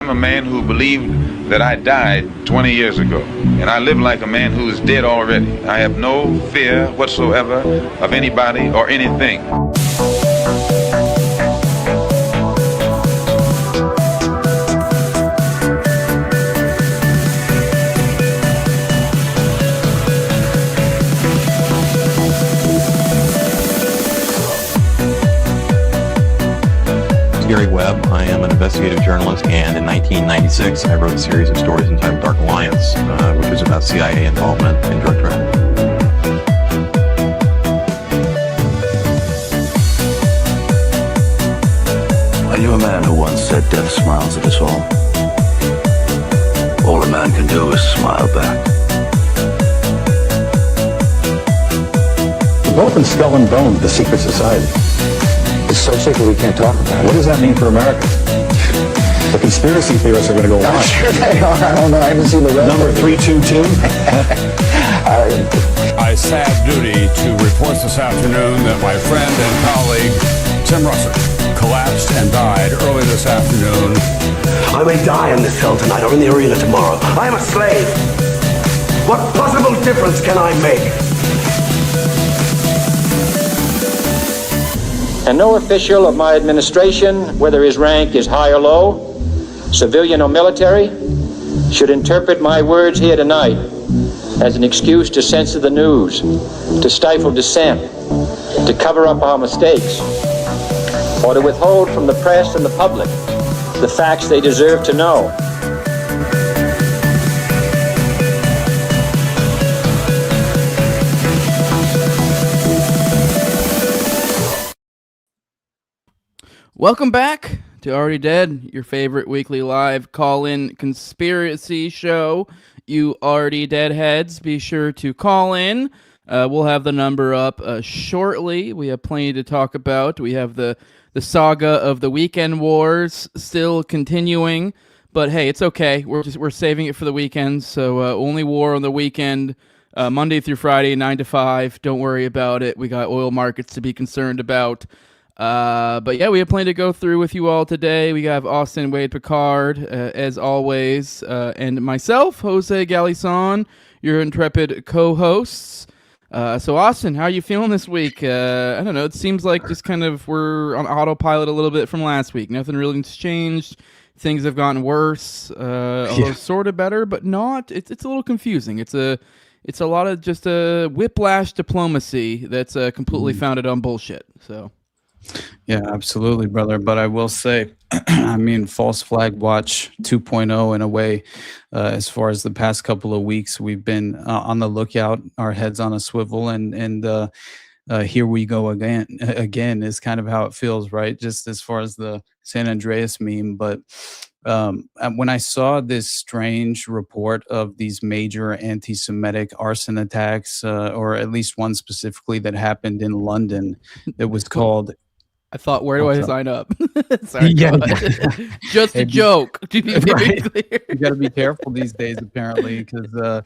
I'm a man who believed that I died 20 years ago, and I live like a man who is dead already. I have no fear whatsoever of anybody or anything. Gary Webb. I am an investigative journalist, and in 1996, I wrote a series of stories entitled Dark Alliance, which was about CIA involvement in drug trafficking. I knew a man who once said death smiles at us all. All a man can do is smile back. We've opened Skull and Bones, the secret society. It's so secret we can't talk about it. What does that mean for America? The conspiracy theorists are going to go on. I'm sure they are. I don't know. I haven't seen the rest. Number 322. I have duty to report this afternoon that my friend and colleague, Tim Russert, collapsed and died early this afternoon. I may die in this cell tonight or in the arena tomorrow. I am a slave. What possible difference can I make? And no official of my administration, whether his rank is high or low, civilian or military, should interpret my words here tonight as an excuse to censor the news, to stifle dissent, to cover up our mistakes, or to withhold from the press and the public the facts they deserve to know. Welcome back to Already Dead, your favorite weekly live call-in conspiracy show. You Already Dead heads, be sure to call in. We'll have the number up shortly. We have plenty to talk about. We have the saga of the weekend wars still continuing, but hey, it's okay. We're saving it for the weekend. So only war on the weekend, Monday through Friday, 9 to 5. Don't worry about it. We got oil markets to be concerned about. But yeah, we have plenty to go through with you all today. We have Austin Picard, as always, and myself, Jose Galison, your intrepid co-hosts. So Austin, how are you feeling this week? I don't know. It seems like just kind of we're on autopilot a little bit from last week. Nothing really has changed. Things have gotten worse, although sort of better, but not. It's a little confusing. It's a lot of just a whiplash diplomacy that's completely founded on bullshit. So. Yeah, absolutely, brother. But I will say, I mean, false flag watch 2.0 in a way. As far as the past couple of weeks, we've been on the lookout, our heads on a swivel, and here we go again. Again is kind of how it feels, right? Just as far as the San Andreas meme. But when I saw this strange report of these major anti-Semitic arson attacks, or at least one specifically that happened in London, that was called. I thought, where do I sign up? Sorry, yeah, just a joke. To be very clear. You got to be careful these days, apparently, because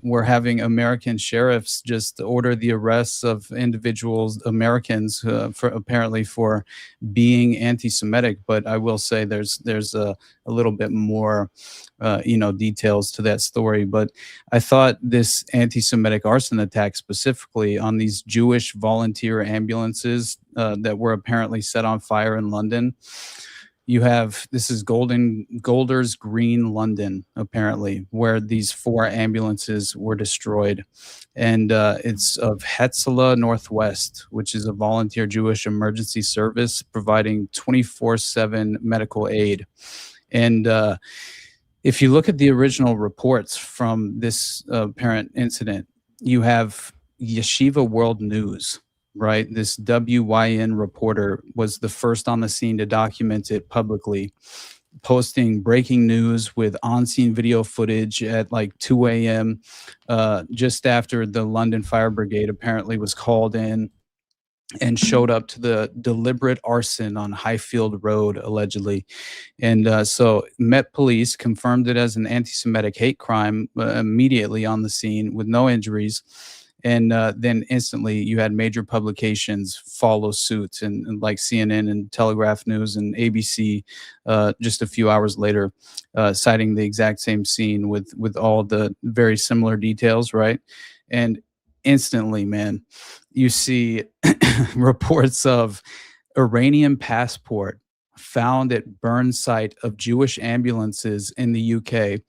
we're having American sheriffs just order the arrests of individuals, Americans, for being anti-Semitic. But I will say there's a little bit more, details to that story. But I thought this anti-Semitic arson attack specifically on these Jewish volunteer ambulances that were apparently set on fire in London. This is Golders Green, London, apparently, where these 4 ambulances were destroyed. And it's of Hetzela Northwest, which is a volunteer Jewish emergency service providing 24/7 medical aid. And if you look at the original reports from this apparent incident, you have Yeshiva World News, right? This WYN reporter was the first on the scene to document it publicly, posting breaking news with on-scene video footage at like 2 a.m. Just after the London Fire Brigade apparently was called in and showed up to the deliberate arson on Highfield Road, allegedly. And so Met Police confirmed it as an anti-Semitic hate crime immediately on the scene with no injuries. And then instantly you had major publications follow suit, and like CNN and Telegraph News and ABC just a few hours later citing the exact same scene with all the very similar details, right? And instantly, man, you see reports of Iranian passport found at burn site of Jewish ambulances in the UK.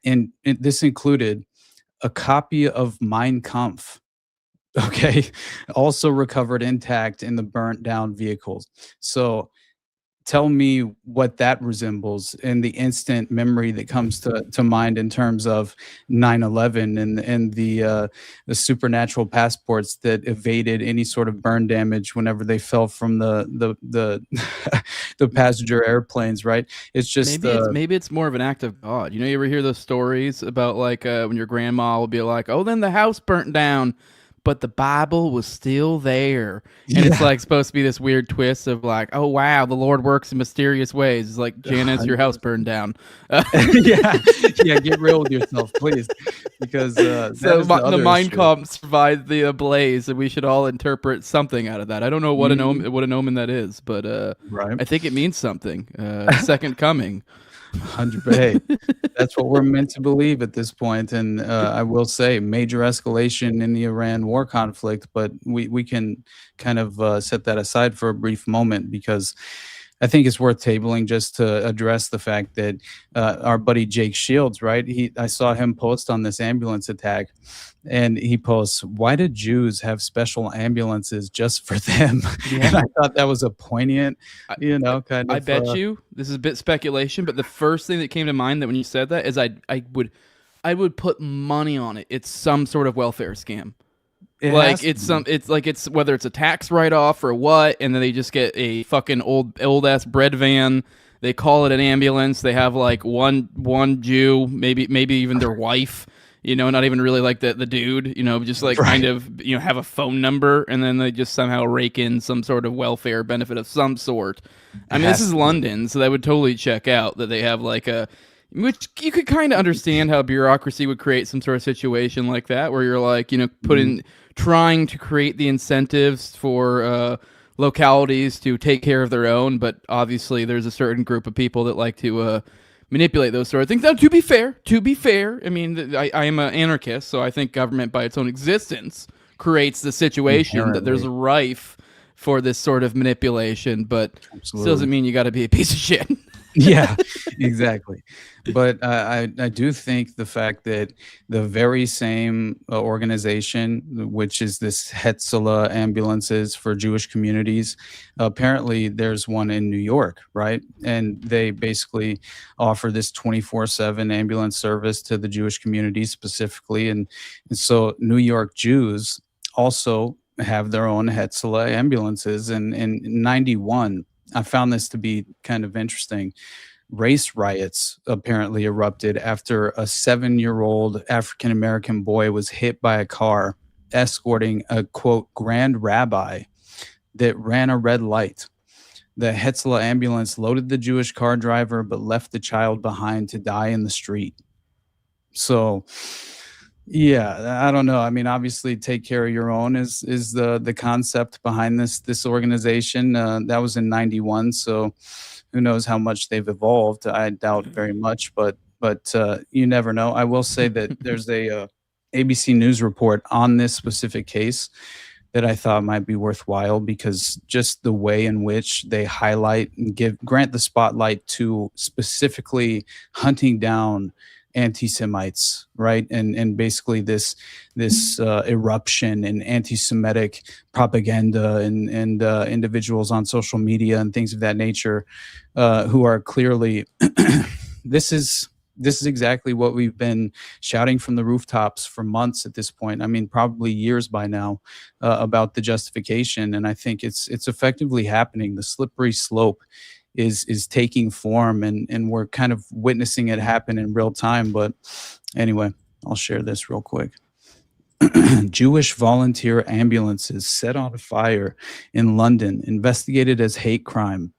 And this included a copy of Mein Kampf, okay, also recovered intact in the burnt down vehicles. So tell me what that resembles in the instant memory that comes to mind in terms of 9/11 and the supernatural passports that evaded any sort of burn damage whenever they fell from the the passenger airplanes, right? It's just maybe it's more of an act of God. You ever hear those stories about like when your grandma will be like, "Oh, then the house burnt down, but the Bible was still there." And it's like supposed to be this weird twist of like, oh wow, the Lord works in mysterious ways. It's like, Janice, your house burned down. yeah, get real with yourself, please, because so the Mein Kampf survived the blaze, and we should all interpret something out of that. I don't know what an omen that is, but right. I think it means something. Second coming. 100%. Hey, that's what we're meant to believe at this point. And I will say major escalation in the Iran war conflict, but we can kind of set that aside for a brief moment, because I think it's worth tabling just to address the fact that our buddy Jake Shields, right? I saw him post on this ambulance attack, and he posts, "Why do Jews have special ambulances just for them?" Yeah. And I thought that was a poignant, kind of. I bet you this is a bit speculation, but the first thing that came to mind that when you said that is I would put money on it. It's some sort of welfare scam. It's whether it's a tax write-off or what, and then they just get a fucking old ass bread van. They call it an ambulance. They have like one Jew, maybe even their wife, not even really like the dude, just like kind of, have a phone number, and then they just somehow rake in some sort of welfare benefit of some sort. I mean, this is London, so that would totally check out that they have like which you could kind of understand how bureaucracy would create some sort of situation like that, where you're like, trying to create the incentives for localities to take care of their own, but obviously there's a certain group of people that like to manipulate those sort of things. Now, to be fair, I mean, I am an anarchist, so I think government by its own existence creates the situation that there's a rife for this sort of manipulation, but still doesn't mean you got to be a piece of shit. Yeah, exactly. But I do think the fact that the very same organization, which is this Hetzela ambulances for Jewish communities, apparently there's one in New York, right? And they basically offer this 24/7 ambulance service to the Jewish community specifically. And so New York Jews also have their own Hetzela ambulances. And in 91, I found this to be kind of interesting. Race riots apparently erupted after a 7-year-old African-American boy was hit by a car escorting a, quote, grand rabbi that ran a red light. The Hetzela ambulance loaded the Jewish car driver but left the child behind to die in the street. So, yeah, I don't know. I mean, obviously, take care of your own is the concept behind this organization. That was in 91, so who knows how much they've evolved. I doubt very much, but you never know. I will say that there's a ABC News report on this specific case that I thought might be worthwhile, because just the way in which they highlight and grant the spotlight to specifically hunting down anti-Semites, right? And basically this eruption in anti-Semitic propaganda and individuals on social media and things of that nature, who are clearly this is exactly what we've been shouting from the rooftops for months at this point. I mean, probably years by now, about the justification. And I think it's effectively happening. The slippery slope is taking form, and we're kind of witnessing it happen in real time. But anyway, I'll share this real quick. Jewish volunteer ambulances set on fire in London, investigated as hate crime.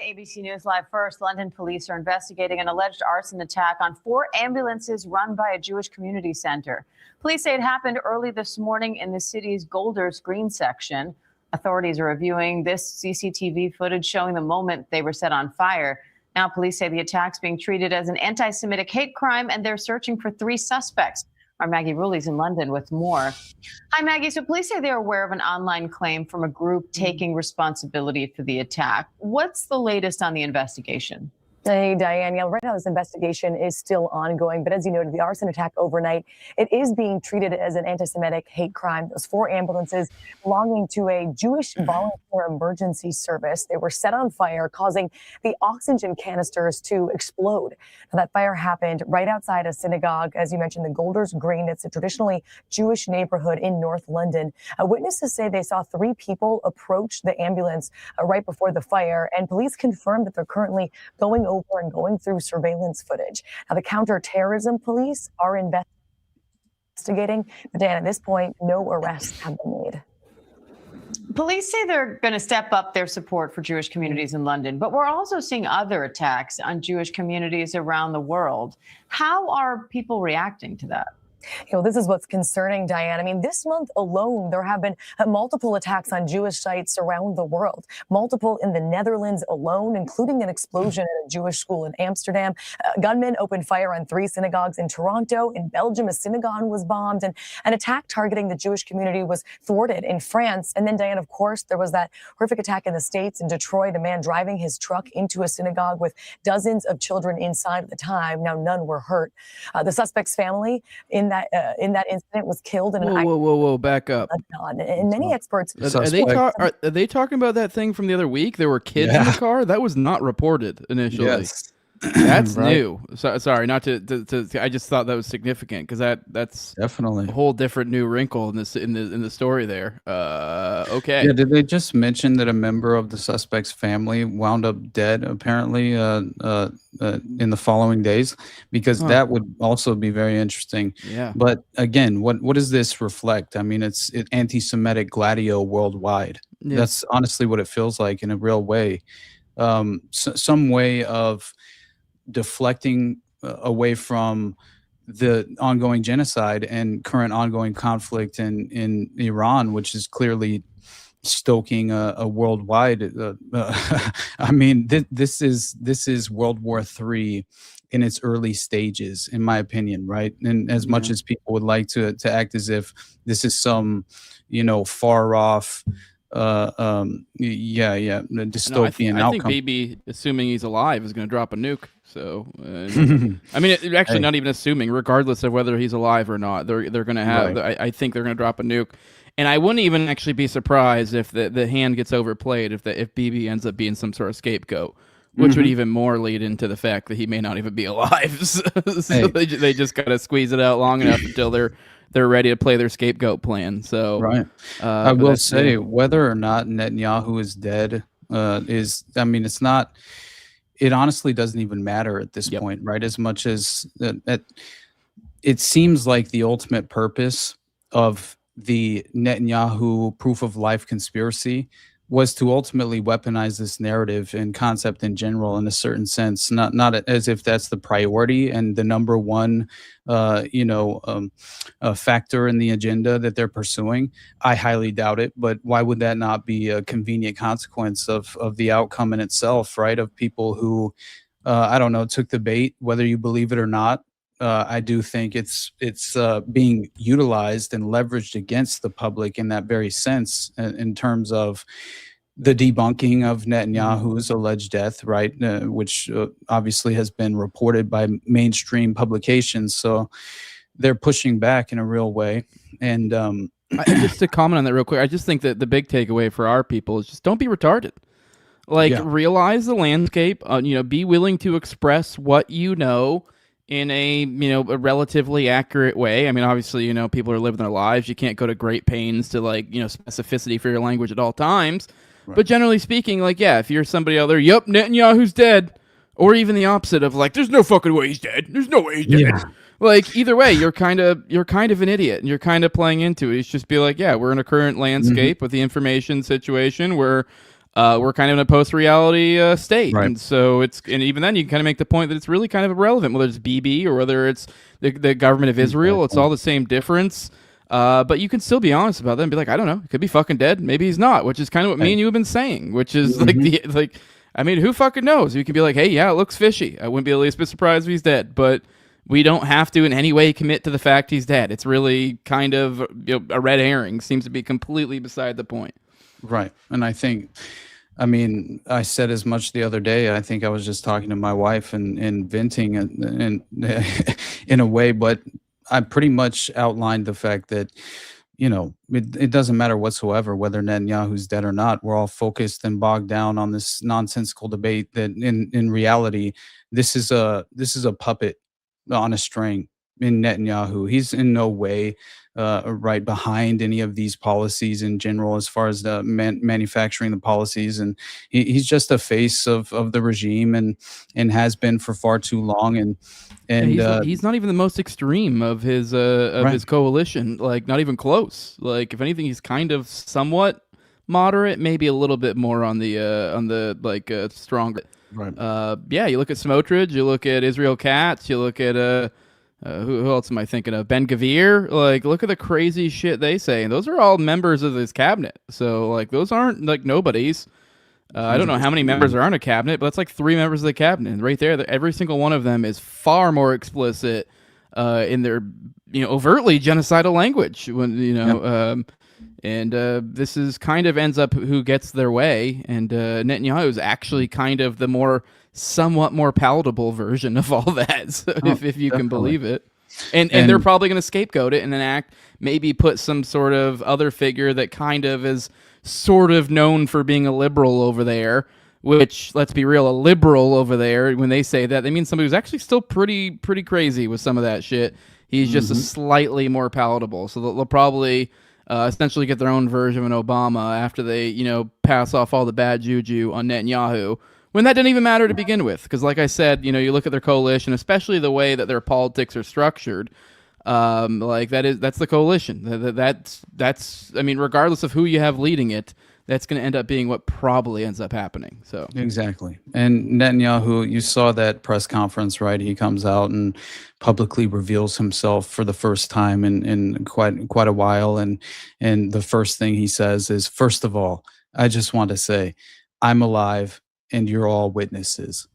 ABC News Live first. London police are investigating an alleged arson attack on 4 ambulances run by a Jewish community center. Police say it happened early this morning in the city's Golders Green section. Authorities are reviewing this CCTV footage showing the moment they were set on fire. Now police say the attack's being treated as an anti-Semitic hate crime, and they're searching for 3 suspects. Our Maggie Rulli's in London with more. Hi, Maggie. So police say they're aware of an online claim from a group taking responsibility for the attack. What's the latest on the investigation? Hey, Diane. Yeah, right now this investigation is still ongoing. But as you noted, the arson attack overnight, it is being treated as an anti-Semitic hate crime. Those 4 ambulances belonging to a Jewish volunteer emergency service, they were set on fire, causing the oxygen canisters to explode. Now, that fire happened right outside a synagogue, as you mentioned, the Golders Green. It's a traditionally Jewish neighborhood in North London. Witnesses say they saw 3 people approach the ambulance right before the fire, and police confirmed that they're currently going over and going through surveillance footage. Now, the counterterrorism police are investigating, but Dan, at this point, no arrests have been made. Police say they're going to step up their support for Jewish communities in London, but we're also seeing other attacks on Jewish communities around the world. How are people reacting to that? This is what's concerning, Diane. I mean, this month alone, there have been multiple attacks on Jewish sites around the world, multiple in the Netherlands alone, including an explosion at a Jewish school in Amsterdam. Gunmen opened fire on 3 synagogues in Toronto. In Belgium, a synagogue was bombed, and an attack targeting the Jewish community was thwarted in France. And then, Diane, of course, there was that horrific attack in the States in Detroit, a man driving his truck into a synagogue with dozens of children inside at the time. Now, none were hurt. The suspect's family in that incident was killed. Whoa, back up. And many experts are they talking about that thing from the other week? There were kids in the car. That was not reported initially. Yes. That's right. new. Sorry, not to. I just thought that was significant because that's definitely a whole different new wrinkle in this in the story there. Okay. Yeah. Did they just mention that a member of the suspect's family wound up dead apparently in the following days? Because that would also be very interesting. Yeah. But again, what does this reflect? I mean, it's anti-Semitic gladio worldwide. Yeah. That's honestly what it feels like in a real way. Some way of deflecting away from the ongoing genocide and current ongoing conflict in Iran, which is clearly stoking a worldwide. I mean, this is World War III in its early stages, in my opinion, right? And as much as people would like to act as if this is some, far off. Dystopian outcome. I think BB, assuming he's alive, is going to drop a nuke. So, I mean, actually, not even assuming, regardless of whether he's alive or not, they're going to have. Right. I think they're going to drop a nuke, and I wouldn't even actually be surprised if the hand gets overplayed if BB ends up being some sort of scapegoat, which would even more lead into the fact that he may not even be alive. So they just got to squeeze it out long enough until they're ready to play their scapegoat plan. So right. I will say whether or not Netanyahu is dead it's not. It honestly doesn't even matter at this point, right? As much as it seems like the ultimate purpose of the Netanyahu proof of life conspiracy was to ultimately weaponize this narrative and concept in general, in a certain sense, not as if that's the priority and the number one, factor in the agenda that they're pursuing. I highly doubt it, but why would that not be a convenient consequence of the outcome in itself, right? Of people who, took the bait, whether you believe it or not. I do think it's being utilized and leveraged against the public in that very sense, in terms of the debunking of Netanyahu's alleged death, right? Which obviously has been reported by mainstream publications. So they're pushing back in a real way. And just to comment on that real quick, I just think that the big takeaway for our people is just don't be retarded. Realize the landscape. Be willing to express what you know in a relatively accurate way. I mean, obviously, people are living their lives. You can't go to great pains to specificity for your language at all times. Right. But generally speaking, if you're somebody out there, yep, Netanyahu's dead, or even the opposite of there's no fucking way he's dead. There's no way he's dead. Yeah. Either way, you're kind of an idiot, and you're kind of playing into it. It's just be we're in a current landscape with the information situation where we're kind of in a post-reality state. Right. And so and even then you can kind of make the point that it's really kind of irrelevant, whether it's BB or whether it's the government of Israel. It's all the same difference. But you can still be honest about that and be like, I don't know, he could be fucking dead. Maybe he's not, which is kind of what me and you have been saying, which is I mean, who fucking knows? You can be like, hey, yeah, it looks fishy. I wouldn't be the least bit surprised if he's dead, but we don't have to in any way commit to the fact he's dead. It's really kind of a red herring. Seems to be completely beside the point. Right. And I think, I mean, I said as much the other day. I think I was just talking to my wife and venting and in a way, but I pretty much outlined the fact that, it doesn't matter whatsoever whether Netanyahu's dead or not. We're all focused and bogged down on this nonsensical debate that in reality, this is a puppet on a string in Netanyahu. He's in no way right behind any of these policies in general, as far as the manufacturing the policies, and he's just a face of the regime and has been for far too long. And he's not even the most extreme of his his coalition, like not even close. Like if anything, he's kind of somewhat moderate, maybe a little bit more on the stronger. Right. Yeah, you look at Smotrich, you look at Israel Katz, you look at who else am I thinking of? Ben Gvir. Like, look at the crazy shit they say, and those are all members of his cabinet. So like, those aren't like nobodies. I don't know how many members are on a cabinet, but that's like 3 members of the cabinet. And right there, every single one of them is far more explicit in their overtly genocidal language. When this is kind of ends up who gets their way, and Netanyahu is actually kind of the somewhat more palatable version of all that, so if you can believe it. And they're probably going to scapegoat it and maybe put some sort of other figure that kind of is sort of known for being a liberal over there, which, let's be real, a liberal over there, when they say that, they mean somebody who's actually still pretty crazy with some of that shit. He's just a slightly more palatable. So they'll probably essentially get their own version of an Obama after they, pass off all the bad juju on Netanyahu, when that didn't even matter to begin with. Because like I said, you look at their coalition, especially the way that their politics are structured, that's the coalition. That's I mean, regardless of who you have leading it, that's going to end up being what probably ends up happening. So exactly. And Netanyahu, you saw that press conference, right? He comes out and publicly reveals himself for the first time in quite a while, and the first thing he says is, first of all, I just want to say I'm alive and you're all witnesses.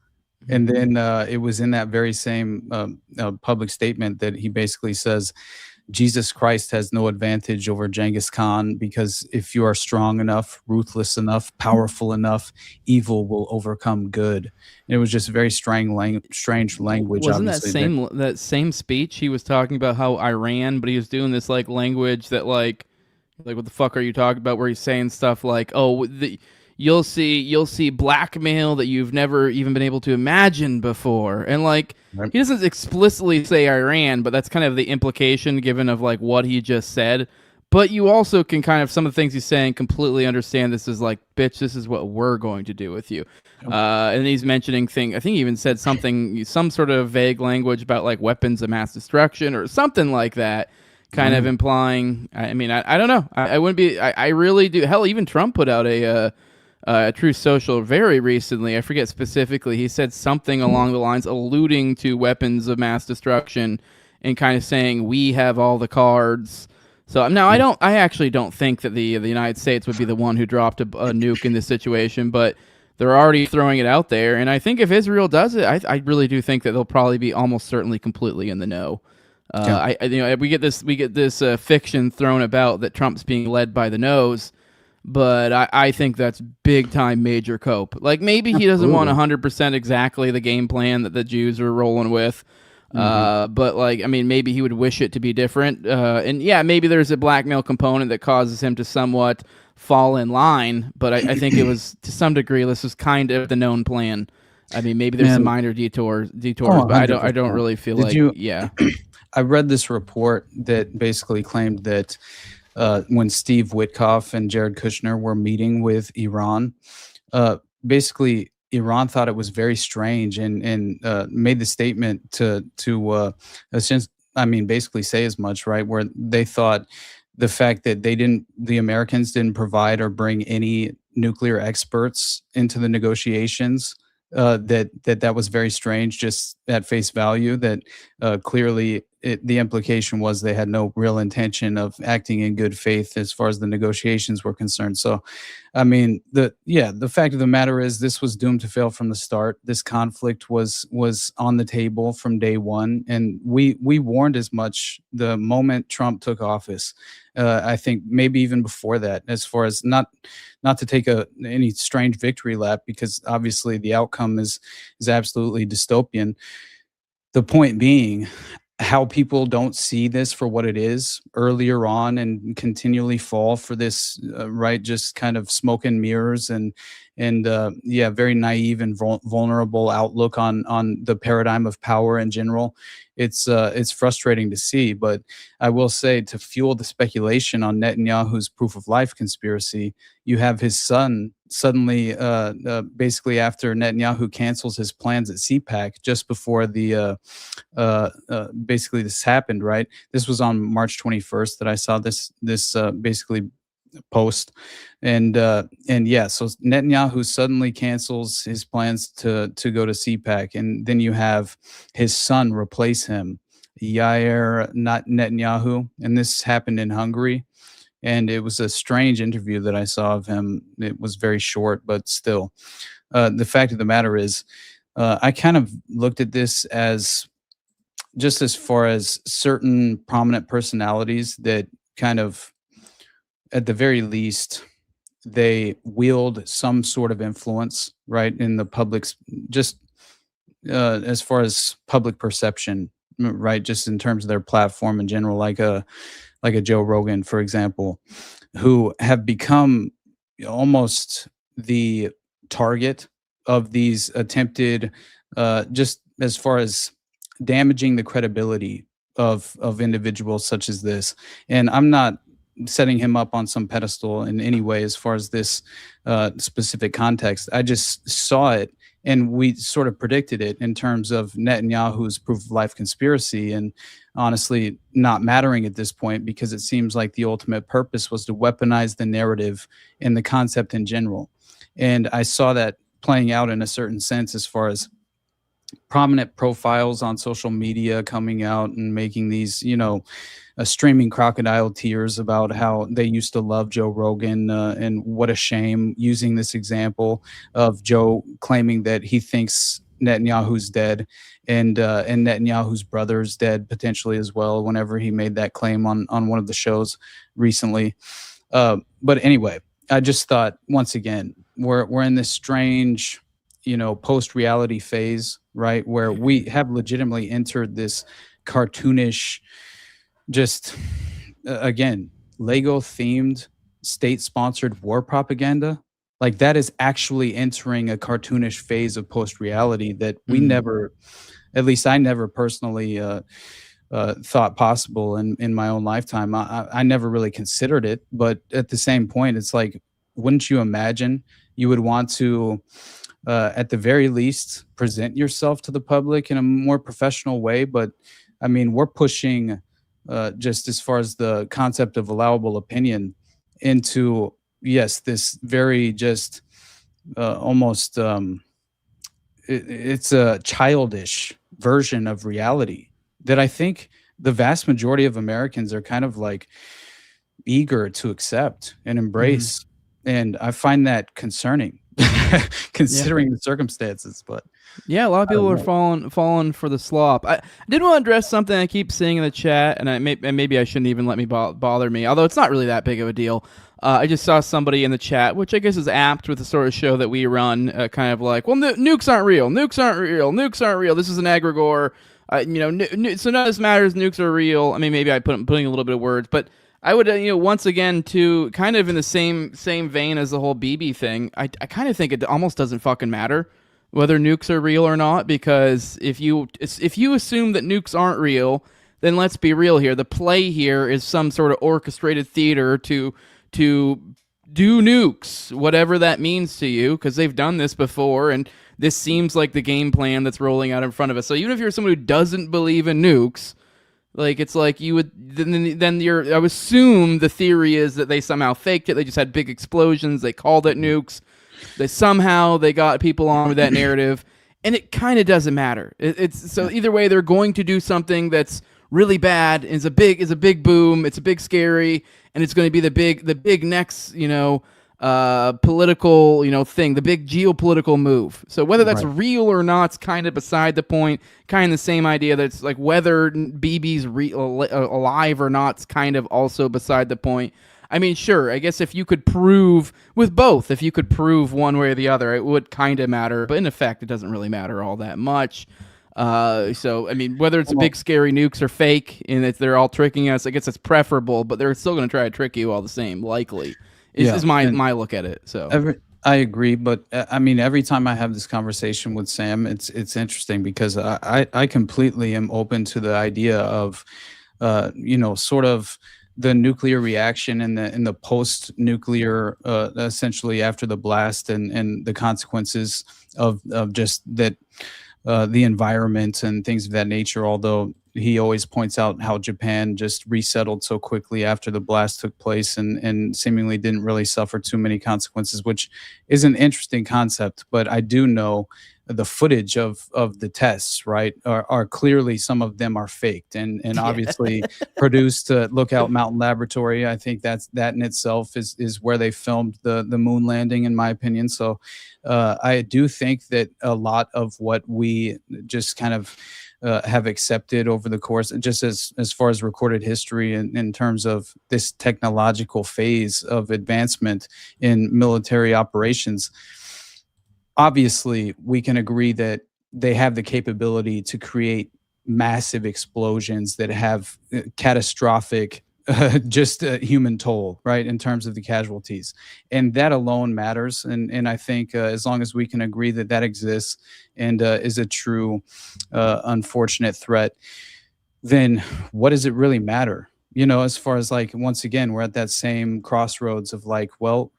And then it was in that very same public statement that he basically says, Jesus Christ has no advantage over Genghis Khan, because if you are strong enough, ruthless enough, powerful enough, evil will overcome good. And it was just very strange language. Wasn't obviously. that same speech he was talking about how Iran, but he was doing this like language that like what the fuck are you talking about? Where he's saying stuff like, oh, you'll see blackmail that you've never even been able to imagine before. And like, he doesn't explicitly say Iran, but that's kind of the implication given of like what he just said. But you also can kind of, some of the things he's saying, completely understand this is like, bitch, this is what we're going to do with you. And he's mentioning I think he even said some sort of vague language about like weapons of mass destruction or something like that, kind of implying, I mean, I don't know. I wouldn't be, I really do. Hell, even Trump put out a Truth Social very recently. I forget specifically. He said something along the lines alluding to weapons of mass destruction and kind of saying we have all the cards. So now I actually don't think that the United States would be the one who dropped a nuke in this situation, but they're already throwing it out there. And I think if Israel does it, I really do think that they'll probably be almost certainly completely in the know. We get this fiction thrown about that Trump's being led by the nose. But I think that's big time major cope. Like maybe he doesn't want 100% exactly the game plan that the Jews are rolling with. But like, I mean, maybe he would wish it to be different. And yeah, maybe there's a blackmail component that causes him to somewhat fall in line. But I think it was, to some degree, this was kind of the known plan. I mean, maybe there's some minor detours, but I don't really feel I read this report that basically claimed that when Steve Witkoff and Jared Kushner were meeting with Iran, basically Iran thought it was very strange and made the statement to basically say as much, right? Where they thought the fact that the Americans didn't provide or bring any nuclear experts into the negotiations. That was very strange, just at face value. That clearly the implication was they had no real intention of acting in good faith as far as the negotiations were concerned. So, I mean, the fact of the matter is this was doomed to fail from the start. This conflict was on the table from day one, and we warned as much the moment Trump took office. I think maybe even before that, as far as not to take any strange victory lap, because obviously the outcome is absolutely dystopian. The point being, how people don't see this for what it is earlier on and continually fall for this, right? Just kind of smoke and mirrors and very naive and vulnerable outlook on the paradigm of power in general. It's frustrating to see, but I will say, to fuel the speculation on Netanyahu's proof of life conspiracy, you have his son suddenly, basically after Netanyahu cancels his plans at CPAC just before the basically this happened, right? This was on March 21st that I saw this basically post, and yeah, so Netanyahu suddenly cancels his plans to go to CPAC, and then you have his son replace him, Yair, not Netanyahu, and this happened in Hungary. And it was a strange interview that I saw of him. It was very short, but still. The fact of the matter is, I kind of looked at this as just as far as certain prominent personalities that kind of, at the very least, they wield some sort of influence, right, in the public's, just as far as public perception, right, just in terms of their platform in general, like a Joe Rogan, for example, who have become almost the target of these attempted, just as far as damaging the credibility of individuals such as this. And I'm not setting him up on some pedestal in any way as far as this specific context. I just saw it, and we sort of predicted it in terms of Netanyahu's proof of life conspiracy, and honestly not mattering at this point, because it seems like the ultimate purpose was to weaponize the narrative and the concept in general. And I saw that playing out in a certain sense as far as prominent profiles on social media coming out and making these, streaming crocodile tears about how they used to love Joe Rogan, and what a shame, using this example of Joe claiming that he thinks Netanyahu's dead, and Netanyahu's brother's dead potentially as well, whenever he made that claim on one of the shows recently. But anyway, I just thought, once again, we're in this strange, post-reality phase, right, where we have legitimately entered this cartoonish, just again, Lego-themed, state-sponsored war propaganda. Like, that is actually entering a cartoonish phase of post-reality that we never, at least I never personally thought possible in my own lifetime. I never really considered it, but at the same point, it's like, wouldn't you imagine you would want to, at the very least, present yourself to the public in a more professional way? But I mean, we're pushing, just as far as the concept of allowable opinion, into, yes, this very just almost, it's a childish version of reality that I think the vast majority of Americans are kind of like eager to accept and embrace. And I find that concerning, considering the circumstances. But yeah, a lot of people are falling for the slop. I did want to address something I keep seeing in the chat, and maybe I shouldn't even let me bother me, although it's not really that big of a deal. I just saw somebody in the chat, which I guess is apt with the sort of show that we run, kind of like, well, nukes aren't real, nukes aren't real, nukes aren't real. This is an egregore, so none of this matters. Nukes are real. I mean, maybe I'm putting a little bit of words, but I would, once again, to kind of in the same vein as the whole BB thing, I kind of think it almost doesn't fucking matter whether nukes are real or not, because if you assume that nukes aren't real, then let's be real here. The play here is some sort of orchestrated theater to do nukes, whatever that means to you, because they've done this before, and this seems like the game plan that's rolling out in front of us. So even if you're someone who doesn't believe in nukes, Like, it's like you would then I would assume the theory is that they somehow faked it. They just had big explosions. They called it nukes. They got people on with that narrative, and it kind of doesn't matter. It's so either way, they're going to do something that's really bad. Is a big boom. It's a big scary, and it's going to be the big next political thing, the big geopolitical move. So whether that's real or not, it's kind of beside the point. Kind of the same idea that it's like whether BB's alive or not, it's kind of also beside the point. I mean, sure, I guess if you could prove with both, if you could prove one way or the other, it would kind of matter, but in effect it doesn't really matter all that much. So I mean, whether it's a big scary nukes or fake and they're all tricking us, I guess it's preferable, but they're still going to try to trick you all the same, likely. Is my look at it. So I agree, but I mean, every time I have this conversation with Sam, it's interesting because I completely am open to the idea of, sort of the nuclear reaction in the post-nuclear, essentially after the blast and the consequences of just that, the environment and things of that nature. Although he always points out how Japan just resettled so quickly after the blast took place and seemingly didn't really suffer too many consequences, which is an interesting concept. But I do know the footage of the tests, right, are clearly, some of them are faked and obviously produced at Lookout Mountain Laboratory. I think that in itself is where they filmed the moon landing, in my opinion. So I do think that a lot of what we just kind of have accepted over the course, just as far as recorded history in terms of this technological phase of advancement in military operations, obviously we can agree that they have the capability to create massive explosions that have catastrophic human toll, right, in terms of the casualties. And that alone matters. And I think as long as we can agree that exists and is a true unfortunate threat, then what does it really matter? As far as, like, once again, we're at that same crossroads of, like, well,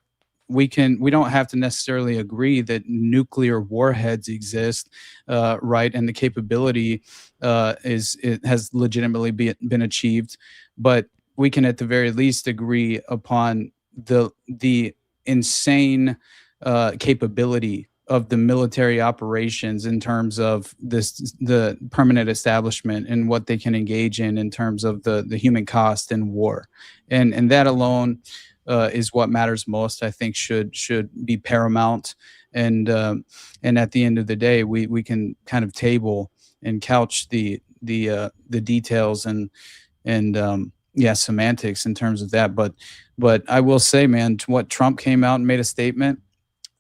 we don't have to necessarily agree that nuclear warheads exist, right, and the capability has legitimately been achieved, but we can at the very least agree upon the insane capability of the military operations in terms of the permanent establishment and what they can engage in terms of the human cost in war, and that alone is what matters most. I think should be paramount, and at the end of the day, we can kind of table and couch the details and semantics in terms of that. But I will say, man, what Trump came out and made a statement,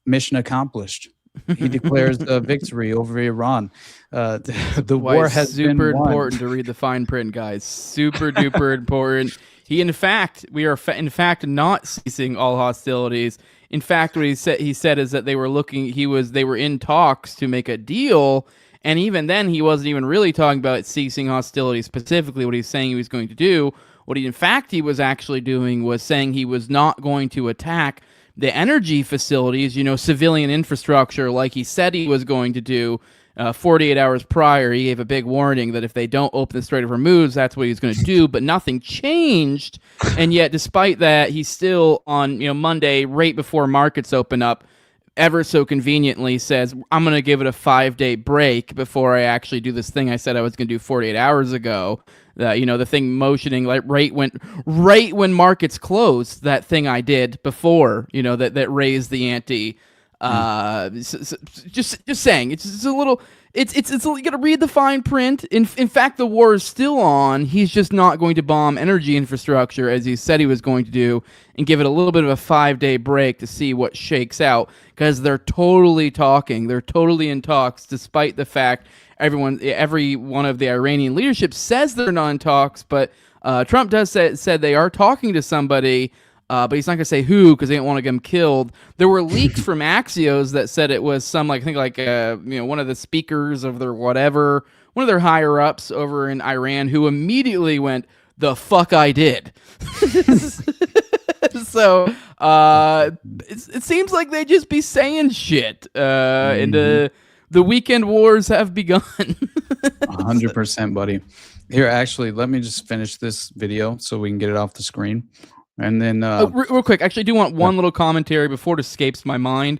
mission accomplished. He declares a victory over Iran. The war has been super won. important to read the fine print, guys. Super duper important. We are in fact not ceasing all hostilities. In fact, what he said is that they were in talks to make a deal, and even then he wasn't even really talking about ceasing hostilities specifically. What he's saying he was going to do, what he was actually doing was saying he was not going to attack the energy facilities, civilian infrastructure, like he said he was going to do. 48 hours prior, he gave a big warning that if they don't open the Strait of Hormuz, that's what he's going to do, but nothing changed. And yet, despite that, he's still on Monday, right before markets open up, ever so conveniently says, I'm going to give it a 5-day break before I actually do this thing I said I was going to do 48 hours ago. The thing motioning like right when markets closed, that thing I did before, that raised the ante. Just saying, it's just a little. It's you got to read the fine print. In fact, the war is still on. He's just not going to bomb energy infrastructure as he said he was going to do, and give it a little bit of a 5-day break to see what shakes out. Because they're totally talking. They're totally in talks, despite the fact every one of the Iranian leadership says they're not in talks. But Trump said they are talking to somebody. But he's not going to say who because they don't want to get him killed. There were leaks from Axios that said it was some, one of the speakers of their whatever, one of their higher ups over in Iran who immediately went, "The fuck I did." So it seems like they just be saying shit, and the weekend wars have begun. 100%, buddy. Here, actually, let me just finish this video so we can get it off the screen. And then real quick, actually, I do want one little commentary before it escapes my mind.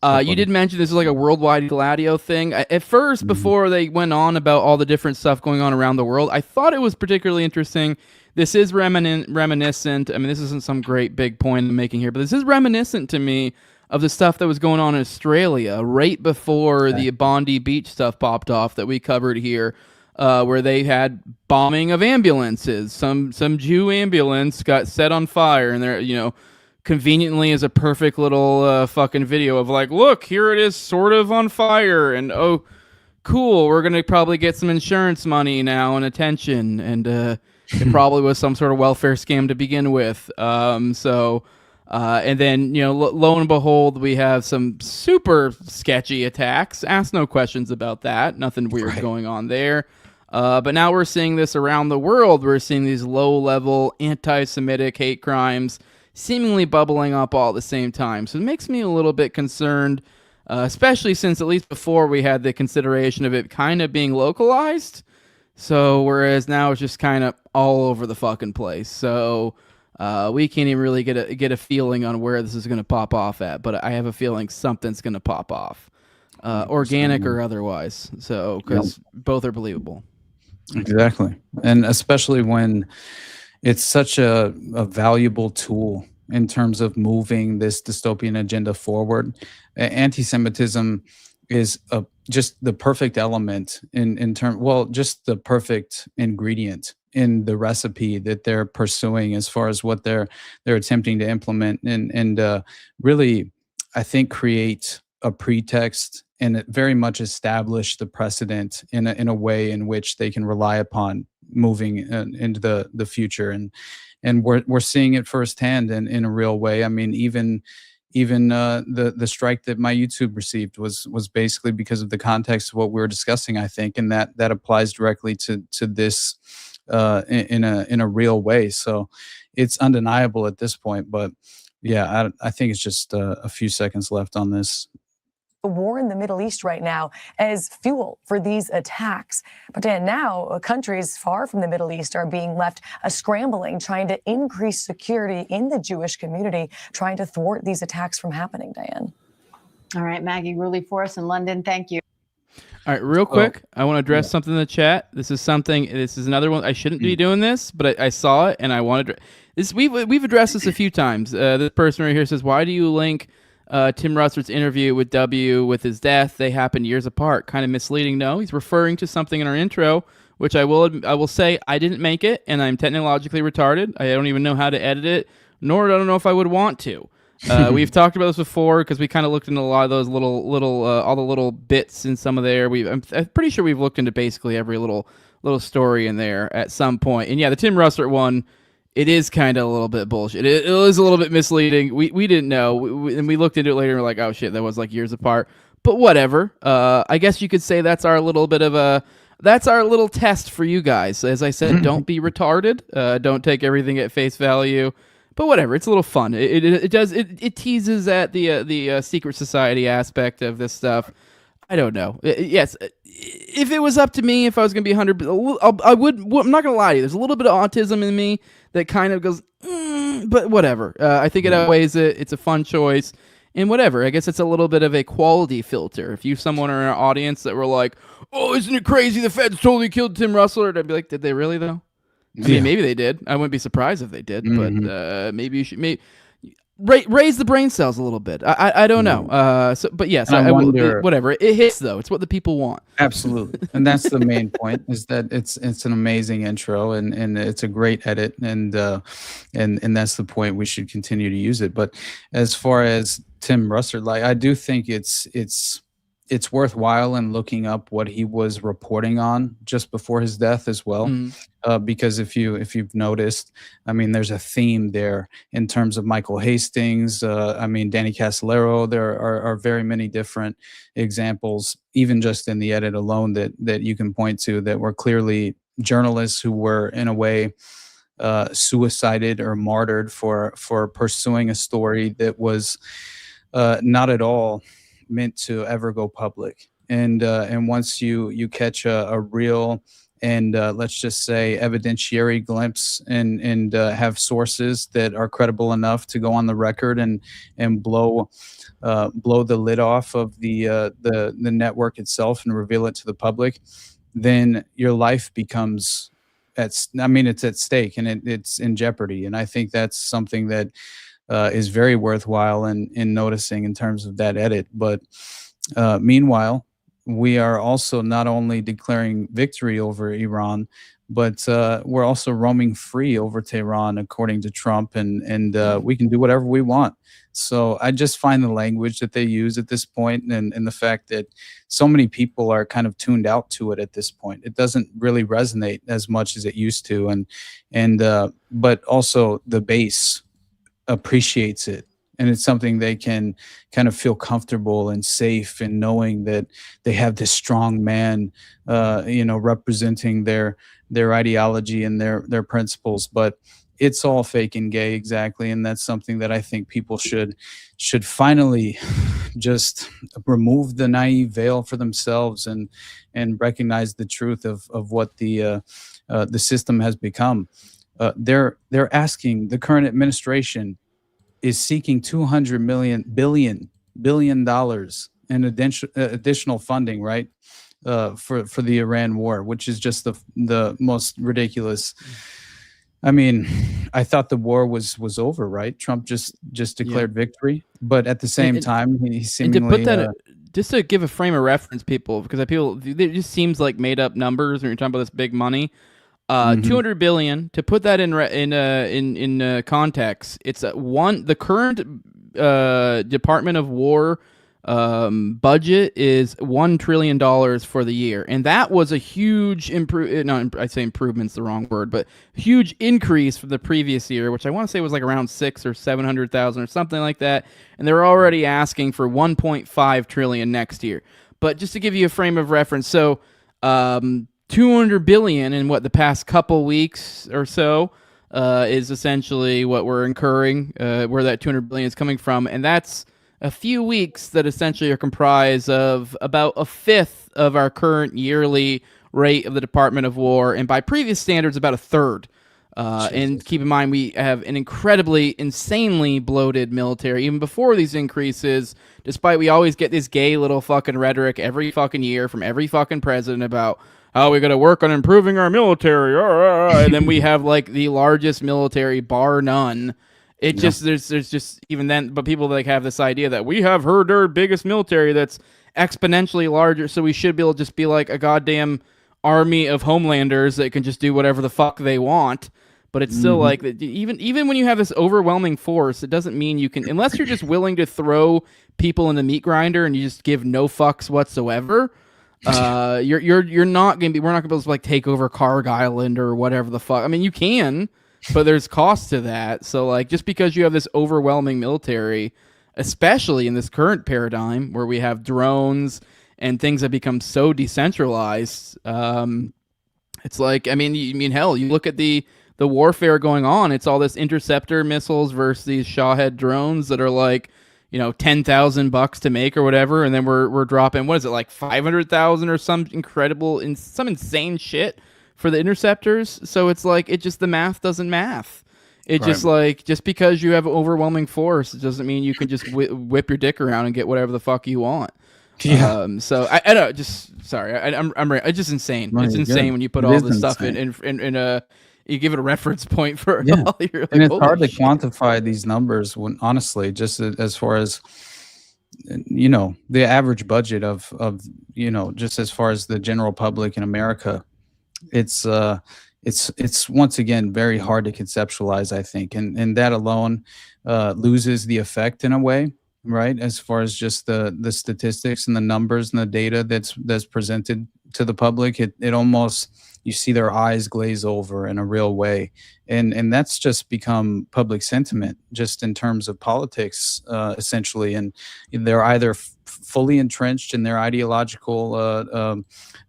You did mention this is like a worldwide Gladio thing. At first, before they went on about all the different stuff going on around the world, I thought it was particularly interesting. This is reminiscent. I mean, this isn't some great big point I'm making here, but this is reminiscent to me of the stuff that was going on in Australia right before the Bondi Beach stuff popped off that we covered here, where they had bombing of ambulances. Some Jew ambulance got set on fire, and they're, conveniently is a perfect little fucking video of like, look, here it is sort of on fire, and oh, cool, we're going to probably get some insurance money now and attention, and it probably was some sort of welfare scam to begin with. And then, lo and behold, we have some super sketchy attacks. Ask no questions about that. Nothing weird going on there. But now we're seeing this around the world. We're seeing these low-level anti-Semitic hate crimes seemingly bubbling up all at the same time. So it makes me a little bit concerned, especially since at least before we had the consideration of it kind of being localized. So whereas now it's just kind of all over the fucking place. So we can't even really get a feeling on where this is going to pop off at. But I have a feeling something's going to pop off, organic or otherwise. So because both are believable. Exactly. And especially when it's such a valuable tool in terms of moving this dystopian agenda forward. Anti-Semitism is just the perfect element just the perfect ingredient in the recipe that they're pursuing as far as what they're attempting to implement and really, I think, create a pretext and it very much establish the precedent in a way in which they can rely upon moving into the future, and we're seeing it firsthand in a real way. I mean, even the strike that my YouTube received was basically because of the context of what we were discussing, I think, and that applies directly to this in a real way. So it's undeniable at this point. But yeah, I think it's just a few seconds left on this. The war in the Middle East right now as fuel for these attacks. But Dan, now countries far from the Middle East are being left scrambling, trying to increase security in the Jewish community, trying to thwart these attacks from happening, Diane. All right, Maggie Rulli for us in London. Thank you. All right, real quick, I want to address something in the chat. This is another one. I shouldn't be doing this, but I saw it and I wanted to. We've addressed this a few times. This person right here says, why do you link Tim Russell's interview with W with his death? They happened years apart. Kind of misleading. No, he's referring to something in our intro, which I will say I didn't make it, and I'm technologically retarded. I don't even know how to edit it, nor I don't know if I would want to. We've talked about this before because we kind of looked into a lot of those little all the little bits in some of there. I'm pretty sure we've looked into basically every little story in there at some point. And yeah, the Tim Russell one, it is kind of a little bit bullshit. It is a little bit misleading. We didn't know, and we looked into it later and we're like, oh shit, that was like years apart. But whatever. I guess you could say that's our little test for you guys. As I said, don't be retarded. Don't take everything at face value. But whatever, it's a little fun. It teases at the secret society aspect of this stuff. I don't know. Yes, if it was up to me, if I was going to be 100, I'm not going to lie to you. There's a little bit of autism in me that kind of goes, but whatever. I think it outweighs it. It's a fun choice, and whatever. I guess it's a little bit of a quality filter. If you someone in our audience that were like, "Oh, isn't it crazy? The feds totally killed Tim Russell," I'd be like, "Did they really though?" I mean, maybe they did. I wouldn't be surprised if they did, but maybe you should raise the brain cells a little bit. I don't know. But yes, I wonder, whatever. It hits though. It's what the people want. Absolutely, and that's the main point. Is that it's an amazing intro and it's a great edit and that's the point. We should continue to use it. But as far as Tim Russell, I do think it's worthwhile in looking up what he was reporting on just before his death as well. Because if you've noticed, I mean, there's a theme there in terms of Michael Hastings. I mean, Danny Casolaro. There are very many different examples, even just in the edit alone, that you can point to that were clearly journalists who were in a way suicided or martyred for pursuing a story that was not at all meant to ever go public. And once you catch a real and let's just say evidentiary glimpse and have sources that are credible enough to go on the record and blow the lid off of the network itself and reveal it to the public, then your life becomes it's at stake, and it's in jeopardy. And I think that's something that is very worthwhile in noticing in terms of that edit. But meanwhile, we are also not only declaring victory over Iran, but we're also roaming free over Tehran, according to Trump, and we can do whatever we want. So I just find the language that they use at this point, and the fact that so many people are kind of tuned out to it at this point. It doesn't really resonate as much as it used to, but also the base appreciates it. And it's something they can kind of feel comfortable and safe in knowing that they have this strong man, representing their ideology and their principles. But it's all fake and gay, exactly. And that's something that I think people should finally just remove the naive veil for themselves and recognize the truth of what the system has become. They're asking, the current administration is seeking $200 billion in additional funding, right, for the Iran war, which is just the most ridiculous. I mean, I thought the war was over, right? Trump just declared victory, but at the same time, he seemingly. And to put that, just to give a frame of reference, people, because it just seems like made up numbers when you're talking about this big money. 200 billion, to put that in context, it's the current Department of War budget is $1 trillion for the year, and that was a huge I say improvement's the wrong word, but huge increase from the previous year, which I want to say was like around 600,000 or 700,000 or something like that, and they're already asking for 1.5 trillion next year. But just to give you a frame of reference, so 200 billion in the past couple weeks or so is essentially what we're incurring, where that 200 billion is coming from, and that's a few weeks that essentially are comprised of about a fifth of our current yearly rate of the Department of War, and by previous standards, about a third. And keep in mind, we have an incredibly, insanely bloated military. Even before these increases, despite we always get this gay little fucking rhetoric every fucking year from every fucking president about how we got to work on improving our military, and then we have like the largest military bar none. It just there's just even then, but people like have this idea that we have our biggest military that's exponentially larger, so we should be able to just be like a goddamn army of homelanders that can just do whatever the fuck they want. But it's still like even when you have this overwhelming force, it doesn't mean you can, unless you're just willing to throw people in the meat grinder and you just give no fucks whatsoever. You're not gonna be. We're not gonna be able to like take over Karg Island or whatever the fuck. I mean, you can, but there's cost to that. So like, just because you have this overwhelming military, especially in this current paradigm where we have drones and things have become so decentralized, it's like, I mean, hell, you look at the warfare going on. It's all this interceptor missiles versus these Shahhed drones that are like, $10,000 to make or whatever, and then we're dropping, what is it, like 500,000 or some insane shit for the interceptors. So it's like, the math doesn't math. It's just like, just because you have overwhelming force, it doesn't mean you can just whip your dick around and get whatever the fuck you want. Yeah. So I don't sorry. I'm it's just insane. No, it's insane when you put all this stuff in a. You give it a reference point for it. All. You're like, and it's hard to quantify these numbers when, honestly, just as far as the average budget of just as far as the general public in America, it's once again very hard to conceptualize, I think, and that alone loses the effect in a way, right? As far as just the statistics and the numbers and the data that's presented to the public, it almost, you see their eyes glaze over in a real way. And that's just become public sentiment just in terms of politics, essentially. And they're either fully entrenched in their ideological,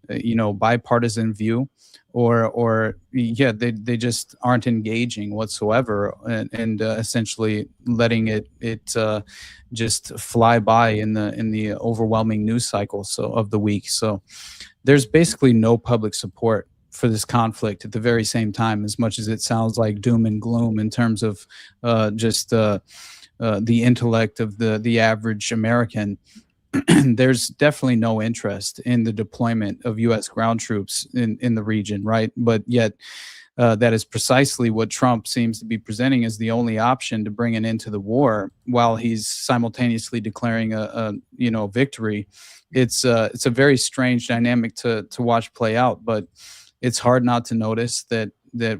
bipartisan view, or they just aren't engaging whatsoever and essentially letting it just fly by in the overwhelming news cycle of the week. So there's basically no public support for this conflict at the very same time, as much as it sounds like doom and gloom in terms of just the intellect of the average American. There's definitely no interest in the deployment of U.S. ground troops in the region, right? But yet, that is precisely what Trump seems to be presenting as the only option to bring an end to the war, while he's simultaneously declaring a victory. It's a very strange dynamic to watch play out, but it's hard not to notice that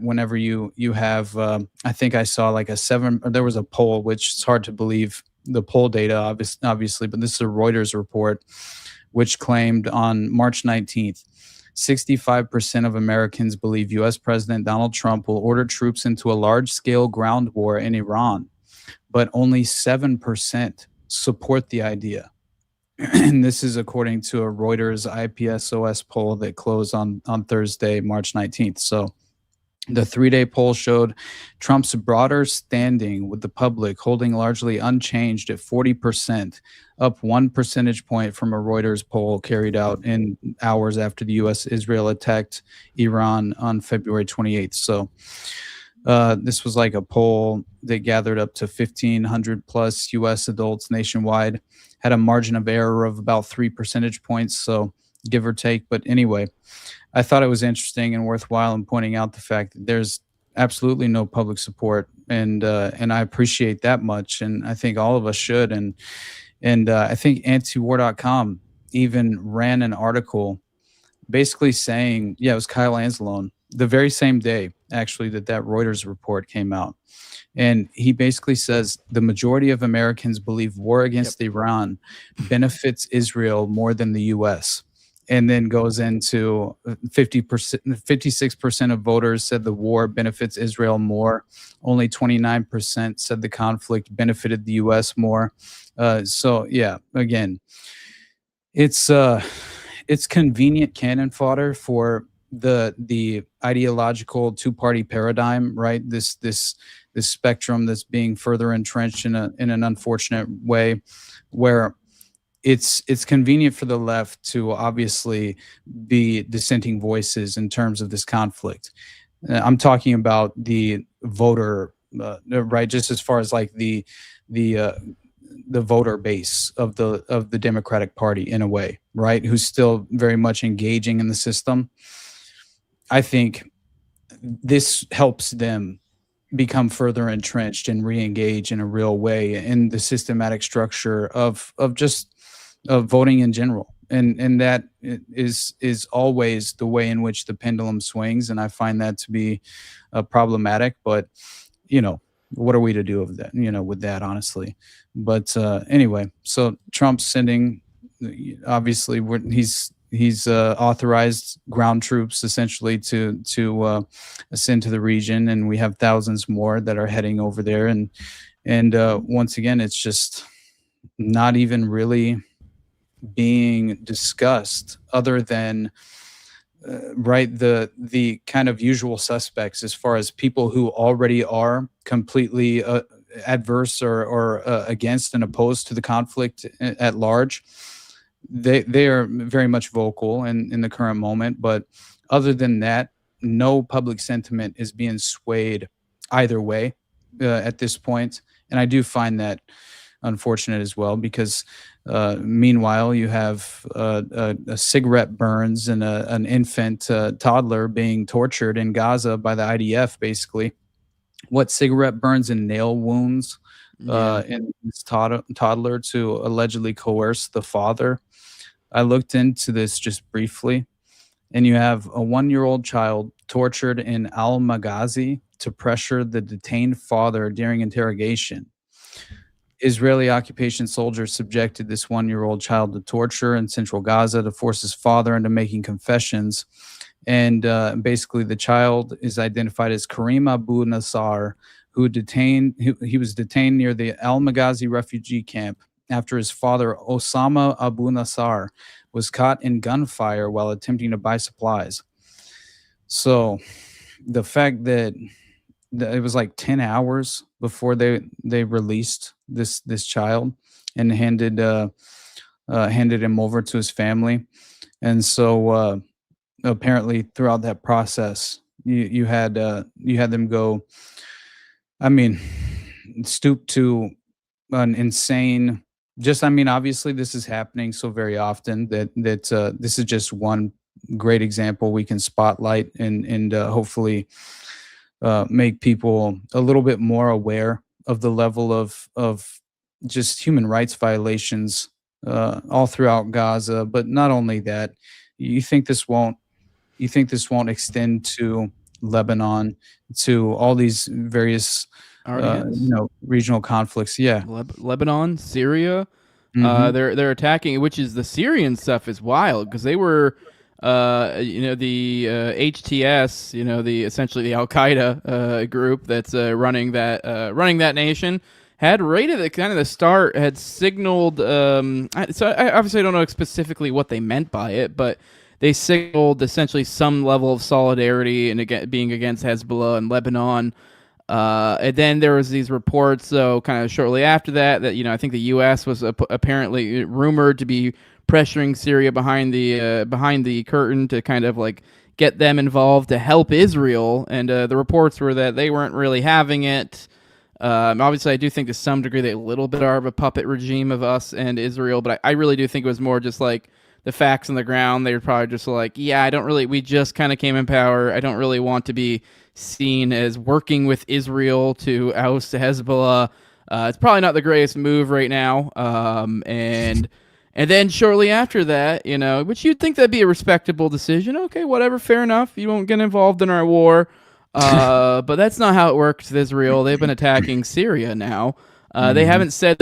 whenever you have, I think I saw like there was a poll, which it's hard to believe the poll data, obviously, but this is a Reuters report, which claimed on March 19th, 65% of Americans believe U.S. President Donald Trump will order troops into a large-scale ground war in Iran, but only 7% support the idea. And this is according to a Reuters IPSOS poll that closed on Thursday, March 19th. So the 3-day poll showed Trump's broader standing with the public holding largely unchanged at 40%, up 1 percentage point from a Reuters poll carried out in hours after the U.S.-Israel attacked Iran on February 28th. So this was like a poll that gathered up to 1,500 plus U.S. adults nationwide, had a margin of error of about 3 percentage points, so give or take. But anyway, I thought it was interesting and worthwhile in pointing out the fact that there's absolutely no public support, and I appreciate that much, and I think all of us should. And I think antiwar.com even ran an article basically saying, it was Kyle Anzalone, the very same day actually that Reuters report came out. And he basically says the majority of Americans believe war against Iran benefits Israel more than the U.S. And then goes into 56% of voters said the war benefits Israel more. Only 29% said the conflict benefited the U.S. more. So yeah, again, it's convenient cannon fodder for the ideological two-party paradigm, right? This spectrum that's being further entrenched in an unfortunate way, where it's convenient for the left to obviously be dissenting voices in terms of this conflict. I'm talking about the voter, right? Just as far as like the voter base of the Democratic Party in a way, right? Who's still very much engaging in the system. I think this helps them become further entrenched and re-engage in a real way in the systematic structure of voting in general. And that is always the way in which the pendulum swings. And I find that to be problematic, but what are we to do with that, with that, honestly? But anyway, so Trump's sending, obviously he's authorized ground troops essentially to send to the region, and we have thousands more that are heading over there. And once again, it's just not even really being discussed, other than the kind of usual suspects, as far as people who already are completely adverse or against and opposed to the conflict at large. They are very much vocal in the current moment, but other than that, no public sentiment is being swayed either way at this point. And I do find that unfortunate as well, because meanwhile you have a cigarette burns and an infant toddler being tortured in Gaza by the IDF, basically. What, cigarette burns and nail wounds in this toddler to allegedly coerce the father. I looked into this just briefly, and you have a 1-year-old child tortured in Al-Maghazi to pressure the detained father during interrogation. Israeli occupation soldiers subjected this 1-year-old child to torture in central Gaza to force his father into making confessions. And basically the child is identified as Karim Abu Nassar, who was detained near the Al-Maghazi refugee camp after his father, Osama Abu Nassar, was caught in gunfire while attempting to buy supplies. So the fact that it was like 10 hours before they released this child and handed him over to his family. And so apparently throughout that process, you had them go. I mean, stoop to an insane. Obviously, this is happening so very often that this is just one great example we can spotlight and hopefully make people a little bit more aware of the level of just human rights violations all throughout Gaza. But not only that, you think this won't extend to Lebanon, to all these various regional conflicts. Yeah, Lebanon, Syria. Mhm. They're attacking, which is the Syrian stuff is wild because they were, the HTS, the essentially the Al Qaeda group that's running that nation, had right at the kind of the start had signaled. So I obviously don't know specifically what they meant by it, but they signaled essentially some level of solidarity and being against Hezbollah and Lebanon. And then there was these reports, so kind of shortly after that, I think the U.S. was apparently rumored to be pressuring Syria behind the curtain to kind of like get them involved to help Israel. And the reports were that they weren't really having it. Obviously, I do think to some degree they a little bit are of a puppet regime of us and Israel, but I really do think it was more just like the facts on the ground. They were probably just like, yeah, we just kind of came in power. I don't really want to be seen as working with Israel to oust Hezbollah. It's probably not the greatest move right now. And then shortly after that, which you'd think that'd be a respectable decision. Okay, whatever, fair enough. You won't get involved in our war. But that's not how it works with Israel. They've been attacking Syria now. They haven't said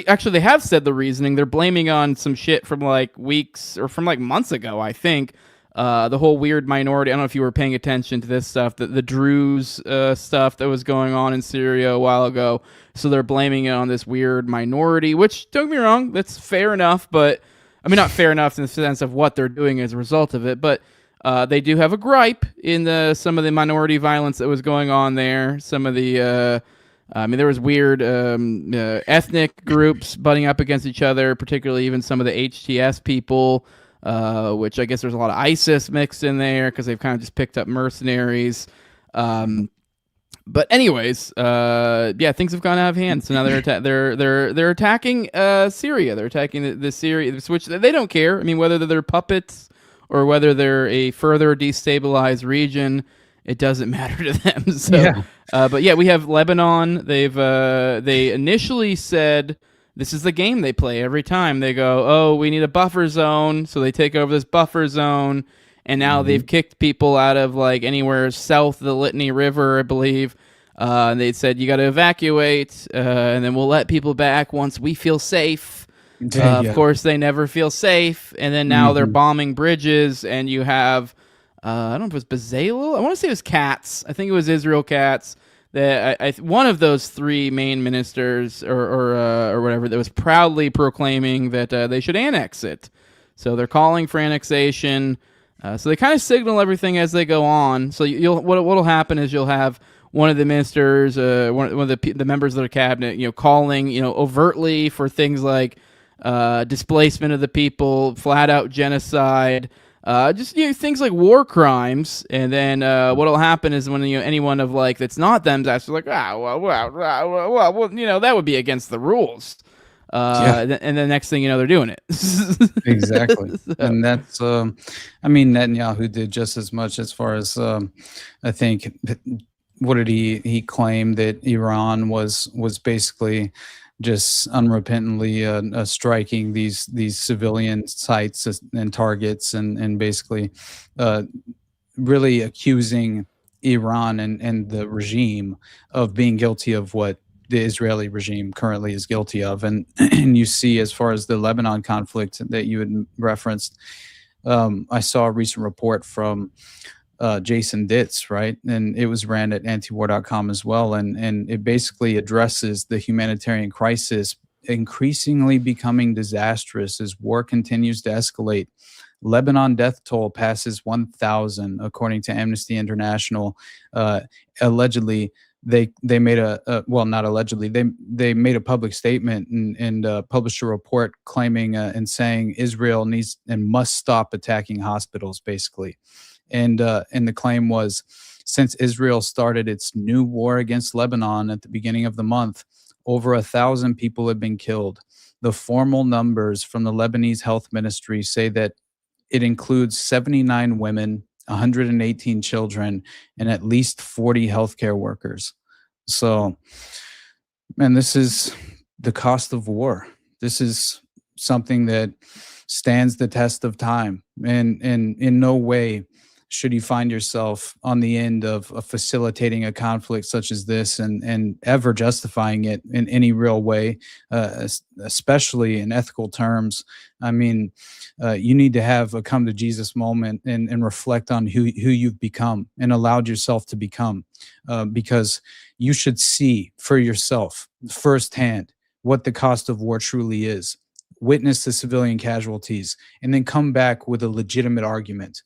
actually they have said the reasoning. They're blaming on some shit from like weeks or from like months ago, I think. The whole weird minority. I don't know if you were paying attention to this stuff, the Druze stuff that was going on in Syria a while ago. So they're blaming it on this weird minority, which don't get me wrong, that's fair enough, but I mean not fair enough in the sense of what they're doing as a result of it, but they do have a gripe in some of the minority violence that was going on there. Some of the there was weird ethnic groups butting up against each other, particularly even some of the HTS people, which I guess there's a lot of ISIS mixed in there because they've kind of just picked up mercenaries. But anyways, things have gone out of hand. So now they're attacking Syria. They're attacking the Syria, which they don't care. I mean, whether they're puppets or whether they're a further destabilized region, it doesn't matter to them. So, yeah. We have Lebanon. They initially said this is the game they play every time. They go, oh, we need a buffer zone, so they take over this buffer zone, and now they've kicked people out of like anywhere south of the Litany River, I believe. And they said you got to evacuate, and then we'll let people back once we feel safe. Of course, they never feel safe, and then now they're bombing bridges, and you have. I don't know if it was Bezalel. I want to say it was Katz. I think it was Israel Katz. That one of those three main ministers or whatever that was proudly proclaiming that they should annex it. So they're calling for annexation. So they kind of signal everything as they go on. So what'll happen is you'll have one of the ministers, one of the members of the cabinet, calling, overtly for things like displacement of the people, flat out genocide. Things like war crimes, and then what'll happen is when anyone of like that's not them is actually like well, that would be against the rules, and the next thing you know they're doing it. Exactly. So. And that's Netanyahu did just as much as far as I think what did he claim that Iran was basically just unrepentantly striking these civilian sites and targets and basically really accusing Iran and the regime of being guilty of what the Israeli regime currently is guilty of. And you see, as far as the Lebanon conflict that you had referenced, I saw a recent report from Jason Ditz, right? And it was ran at antiwar.com as well. And it basically addresses the humanitarian crisis increasingly becoming disastrous as war continues to escalate. Lebanon death toll passes 1,000, according to Amnesty International, allegedly they made well, not allegedly, they made a public statement and published a report claiming and saying Israel needs and must stop attacking hospitals, basically. And the claim was, since Israel started its new war against Lebanon at the beginning of the month, over 1,000 people have been killed. The formal numbers from the Lebanese health ministry say that it includes 79 women, 118 children, and at least 40 healthcare workers. So, man, this is the cost of war. This is something that stands the test of time. And in no way should you find yourself on the end of facilitating a conflict such as this and ever justifying it in any real way, especially in ethical terms. I mean, you need to have a come to Jesus moment and reflect on who you've become and allowed yourself to become, because you should see for yourself firsthand what the cost of war truly is. Witness the civilian casualties and then come back with a legitimate argument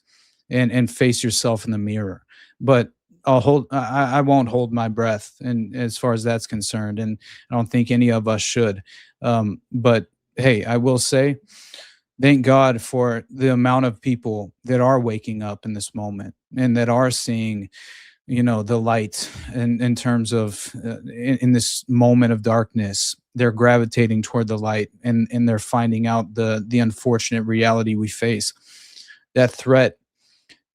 and face yourself in the mirror. But I won't hold my breath, and as far as that's concerned, and I don't think any of us should. But hey, I will say, thank God for the amount of people that are waking up in this moment and that are seeing, the light in terms of in this moment of darkness. They're gravitating toward the light and they're finding out the unfortunate reality we face. That threat,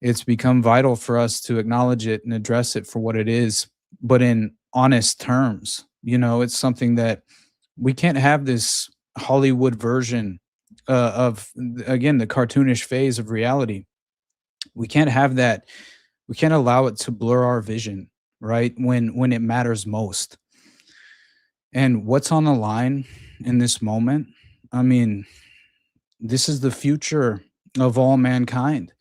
it's become vital for us to acknowledge it and address it for what it is, but in honest terms. It's something that we can't have this Hollywood version of, again, the cartoonish phase of reality. We can't have that. We can't allow it to blur our vision, right? When it matters most. And what's on the line in this moment? I mean, this is the future of all mankind.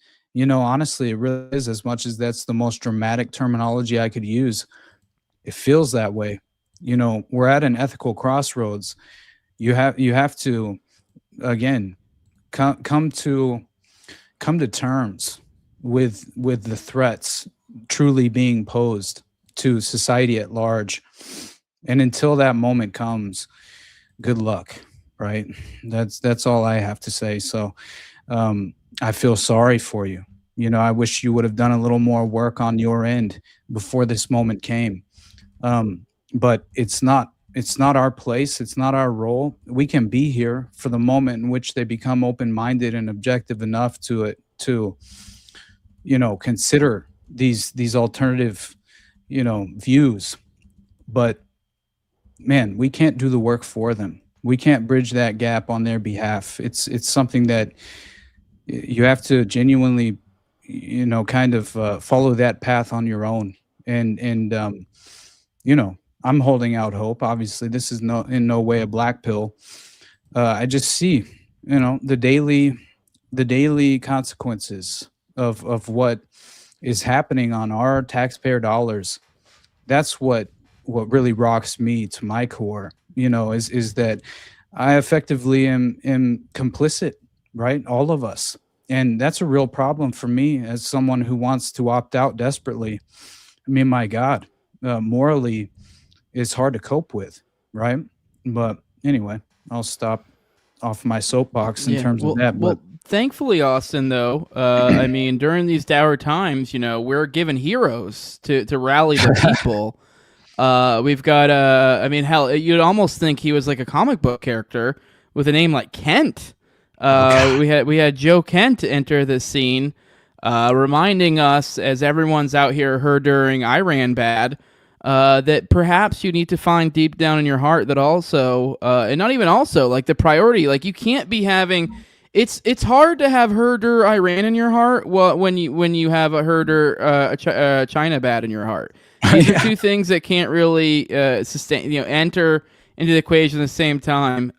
Honestly, it really is, as much as that's the most dramatic terminology I could use. It feels that way. We're at an ethical crossroads. You have to, again, come to terms with the threats truly being posed to society at large. And until that moment comes, good luck, right? That's all I have to say. So, I feel sorry for you. I wish you would have done a little more work on your end before this moment came. But it's not our place. It's not our role. We can be here for the moment in which they become open-minded and objective enough to consider these alternative, views. But man, we can't do the work for them. We can't bridge that gap on their behalf. It's something that you have to genuinely, kind of follow that path on your own. And I'm holding out hope. Obviously, this is in no way a black pill. I just see, the daily consequences of what is happening on our taxpayer dollars. That's what really rocks me to my core, is that I effectively am complicit, right? All of us. And that's a real problem for me as someone who wants to opt out desperately. I mean, my God, morally, it's hard to cope with, right? But anyway, I'll stop off my soapbox in terms of that. But thankfully, Austin, though, I mean, during these dour times, we're given heroes to rally the people. We've got, hell, you'd almost think he was like a comic book character with a name like Kent. We had Joe Kent enter the scene, reminding us, as everyone's out here heard during Iran bad, that perhaps you need to find deep down in your heart that also, and not even also, like the priority, like you can't be having. It's hard to have herder Iran in your heart when you have a herder China bad in your heart. These are two things that can't really sustain, enter into the equation at the same time.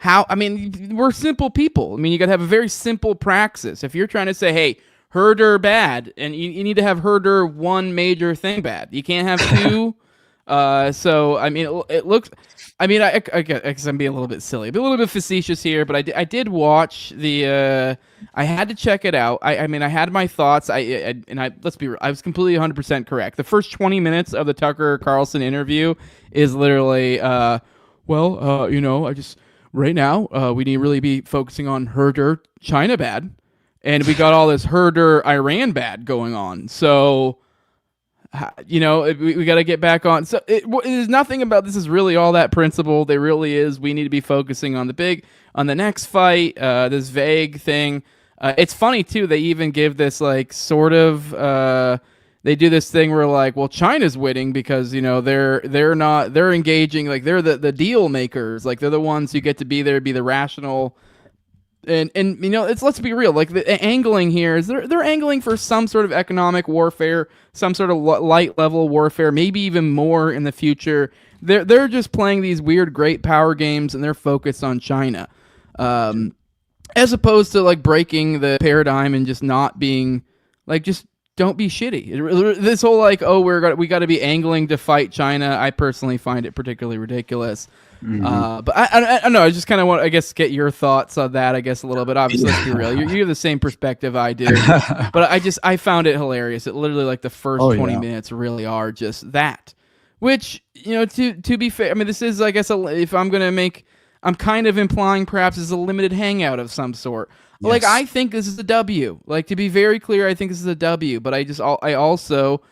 We're simple people. I mean, you got to have a very simple praxis. If you're trying to say, hey, herder bad, and you need to have herder one major thing bad. You can't have two. So I mean, it looks. I mean, I guess I'm being a little bit silly, a little bit facetious here, but I did watch the. I had to check it out. I mean, I had my thoughts. Let's be real. I was completely 100% correct. The first 20 minutes of the Tucker Carlson interview is literally, I just right now we need to really be focusing on herder China bad, and we got all this herder Iran bad going on. So. We got to get back on. So there's nothing about this is really all that principled. There really is. We need to be focusing on the next fight. This vague thing. It's funny too. They even give this like sort of. They do this thing where like, well, China's winning because they're engaging, like they're the deal makers. Like they're the ones who get to be there, be the rational. And let's be real. Like the angling here is they're angling for some sort of economic warfare, some sort of light level warfare, maybe even more in the future. They're just playing these weird great power games, and they're focused on China, as opposed to like breaking the paradigm and just not being like just don't be shitty. This whole like we got to be angling to fight China. I personally find it particularly ridiculous. Mm-hmm. But I don't know. I just kind of want, I guess, get your thoughts on that. I guess a little bit. Obviously, let's be real. You have the same perspective I do, but I found it hilarious. It literally like the first 20 minutes really are just that. Which to be fair, I mean, this is, I guess, if I'm gonna make, I'm kind of implying perhaps is a limited hangout of some sort. Yes. Like I think this is a W. Like to be very clear, I think this is a W. But I also.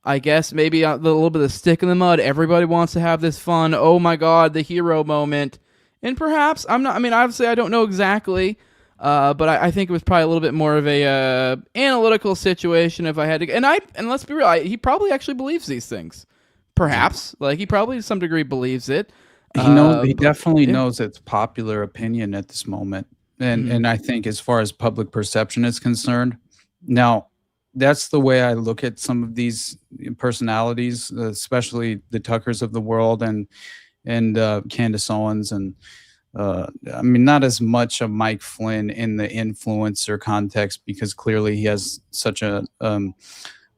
I guess maybe a little bit of stick in the mud. Everybody wants to have this fun, oh my God, the hero moment. And perhaps, obviously I don't know exactly, but I think it was probably a little bit more of a analytical situation if I had to. And let's be real, he probably actually believes these things. Perhaps. Like he probably to some degree believes it. He definitely knows it's popular opinion at this moment. And I think as far as public perception is concerned, now, that's the way I look at some of these personalities, especially the Tuckers of the world and Candace Owens, and not as much of Mike Flynn in the influencer context because clearly he has such an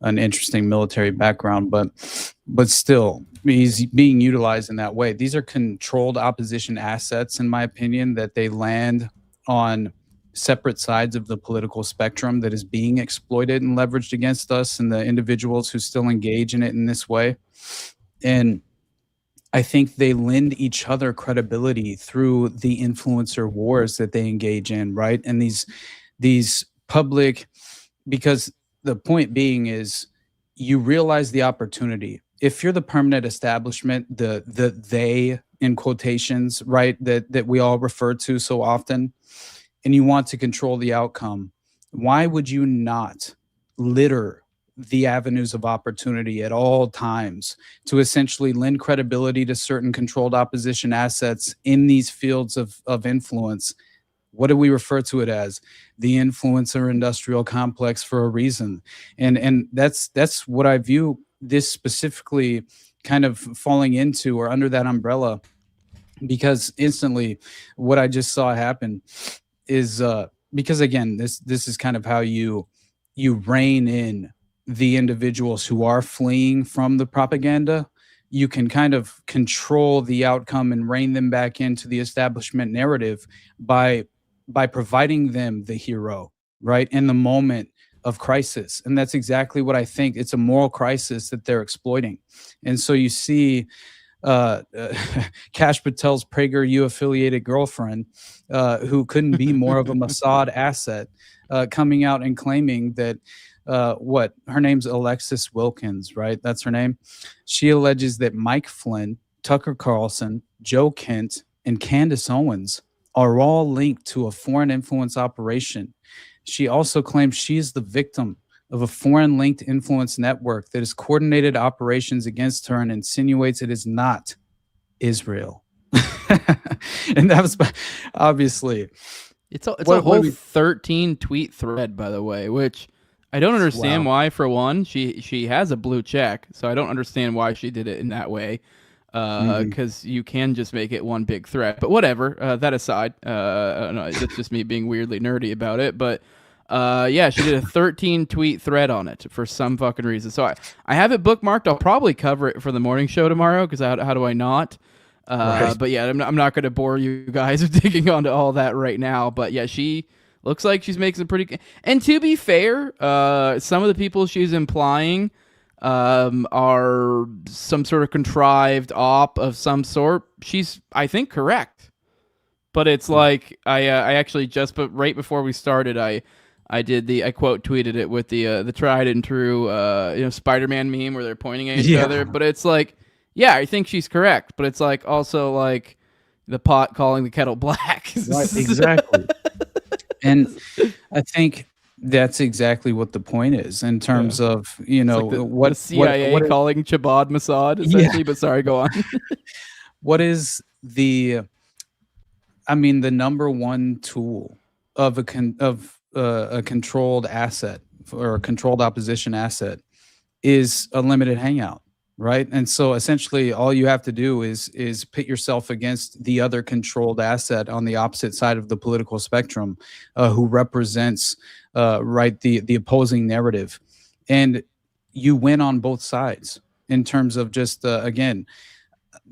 interesting military background, but still he's being utilized in that way. These are controlled opposition assets, in my opinion, that they land on separate sides of the political spectrum that is being exploited and leveraged against us and the individuals who still engage in it in this way. And I think they lend each other credibility through the influencer wars that they engage in, right? And these public, because the point being is you realize the opportunity. If you're the permanent establishment, the they in quotations, right, that we all refer to so often, and you want to control the outcome, why would you not litter the avenues of opportunity at all times to essentially lend credibility to certain controlled opposition assets in these fields of influence? What do we refer to it as? The influencer industrial complex for a reason. And that's what I view this specifically kind of falling into or under that umbrella, because instantly what I just saw happen is because again, this is kind of how you rein in the individuals who are fleeing from the propaganda. You can kind of control the outcome and rein them back into the establishment narrative by providing them the hero, right, in the moment of crisis. And that's exactly what I think. It's a moral crisis that they're exploiting. And so you see Kash Patel's PragerU affiliated girlfriend, who couldn't be more of a Mossad asset, coming out and claiming that her name's Alexis Wilkins, right? That's her name. She alleges that Mike Flynn, Tucker Carlson, Joe Kent, and Candace Owens are all linked to a foreign influence operation. She also claims she is the victim of a foreign-linked influence network that has coordinated operations against her and insinuates it is not Israel. And that was obviously... It's a whole 13-tweet thread, by the way, which I don't understand why. For one, she has a blue check, so I don't understand why she did it in that way, because you can just make it one big thread. But whatever, that aside, I don't know, it's just me being weirdly nerdy about it, but... Yeah, she did a 13 tweet thread on it for some fucking reason. So I have it bookmarked. I'll probably cover it for the morning show tomorrow because how do I not? Right. But yeah, I'm not going to bore you guys with digging onto all that right now. But yeah, she looks like she's making some pretty. And to be fair, some of the people she's implying are some sort of contrived op of some sort. She's, I think, correct. But it's like I actually but right before we started, I quote tweeted it with the tried and true Spider-Man meme where they're pointing at each other. But it's like, yeah, I think she's correct. But it's like also like the pot calling the kettle black. Right, exactly. And I think that's exactly what the point is in terms of, like the CIA calling Chabad Mossad, essentially. But sorry, go on. What is the number one tool of a controlled asset or a controlled opposition asset is a limited hangout, right? And so essentially all you have to do is pit yourself against the other controlled asset on the opposite side of the political spectrum, who represents the opposing narrative, and you win on both sides in terms of just again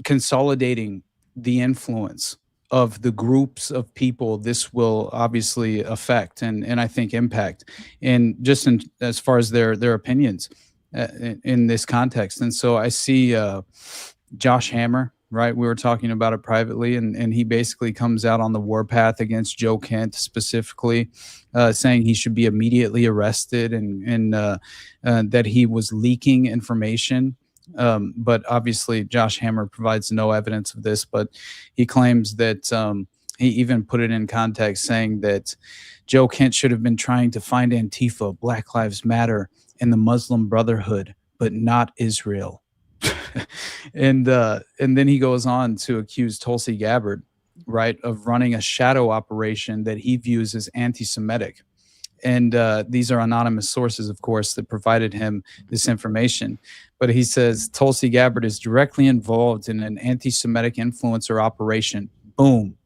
consolidating the influence of the groups of people this will obviously affect and I think impact, and just as far as their opinions in this context. And so I see Josh Hammer, right? We were talking about it privately, and he basically comes out on the warpath against Joe Kent specifically, saying he should be immediately arrested and that he was leaking information. But obviously Josh Hammer provides no evidence of this, but he claims that he even put it in context saying that Joe Kent should have been trying to find Antifa, Black Lives Matter, and the Muslim Brotherhood, but not Israel. And then he goes on to accuse Tulsi Gabbard, right, of running a shadow operation that he views as anti-Semitic. And these are anonymous sources, of course, that provided him this information. But he says Tulsi Gabbard is directly involved in an anti-Semitic influencer operation. Boom.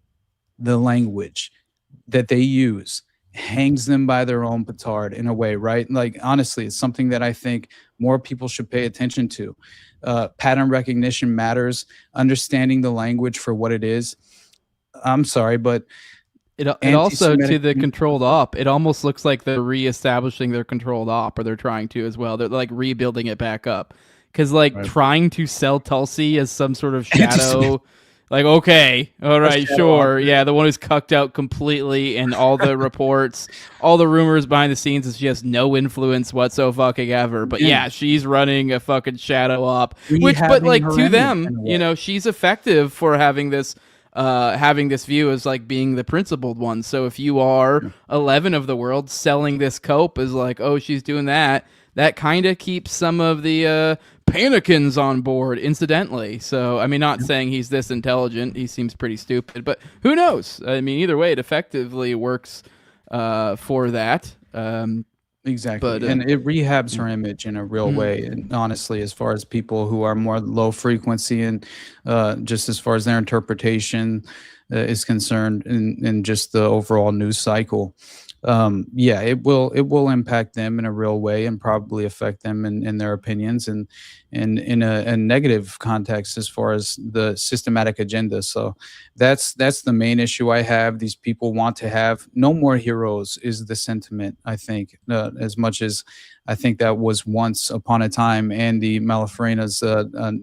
The language that they use hangs them by their own petard in a way, right? Like, honestly, it's something that I think more people should pay attention to. Pattern recognition matters. Understanding the language for what it is. I'm sorry, but it also, to the controlled op, it almost looks like they're reestablishing their controlled op, or they're trying to as well. They're like rebuilding it back up. Because trying to sell Tulsi as some sort of shadow, like, okay, all right, sure. Yeah, the one who's cucked out completely, and all the reports, all the rumors behind the scenes is she has no influence whatsoever. But yeah, she's running a fucking shadow op. But like, to them, she's effective for having this view as like being the principled one. So if you are 11 of the world selling this cope as like, oh, she's doing that kind of keeps some of the panicans on board incidentally. So I mean, not saying he's this intelligent, he seems pretty stupid, but who knows? I mean, either way, it effectively works for that. Exactly. But, and it rehabs her image in a real way. And honestly, as far as people who are more low frequency and just as far as their interpretation is concerned in just the overall news cycle, it will impact them in a real way and probably affect them in their opinions and in a negative context as far as the systematic agenda. So that's the main issue I have. These people want to have no more heroes is the sentiment, I think, as much as I think that was once upon a time Andy Malafarena's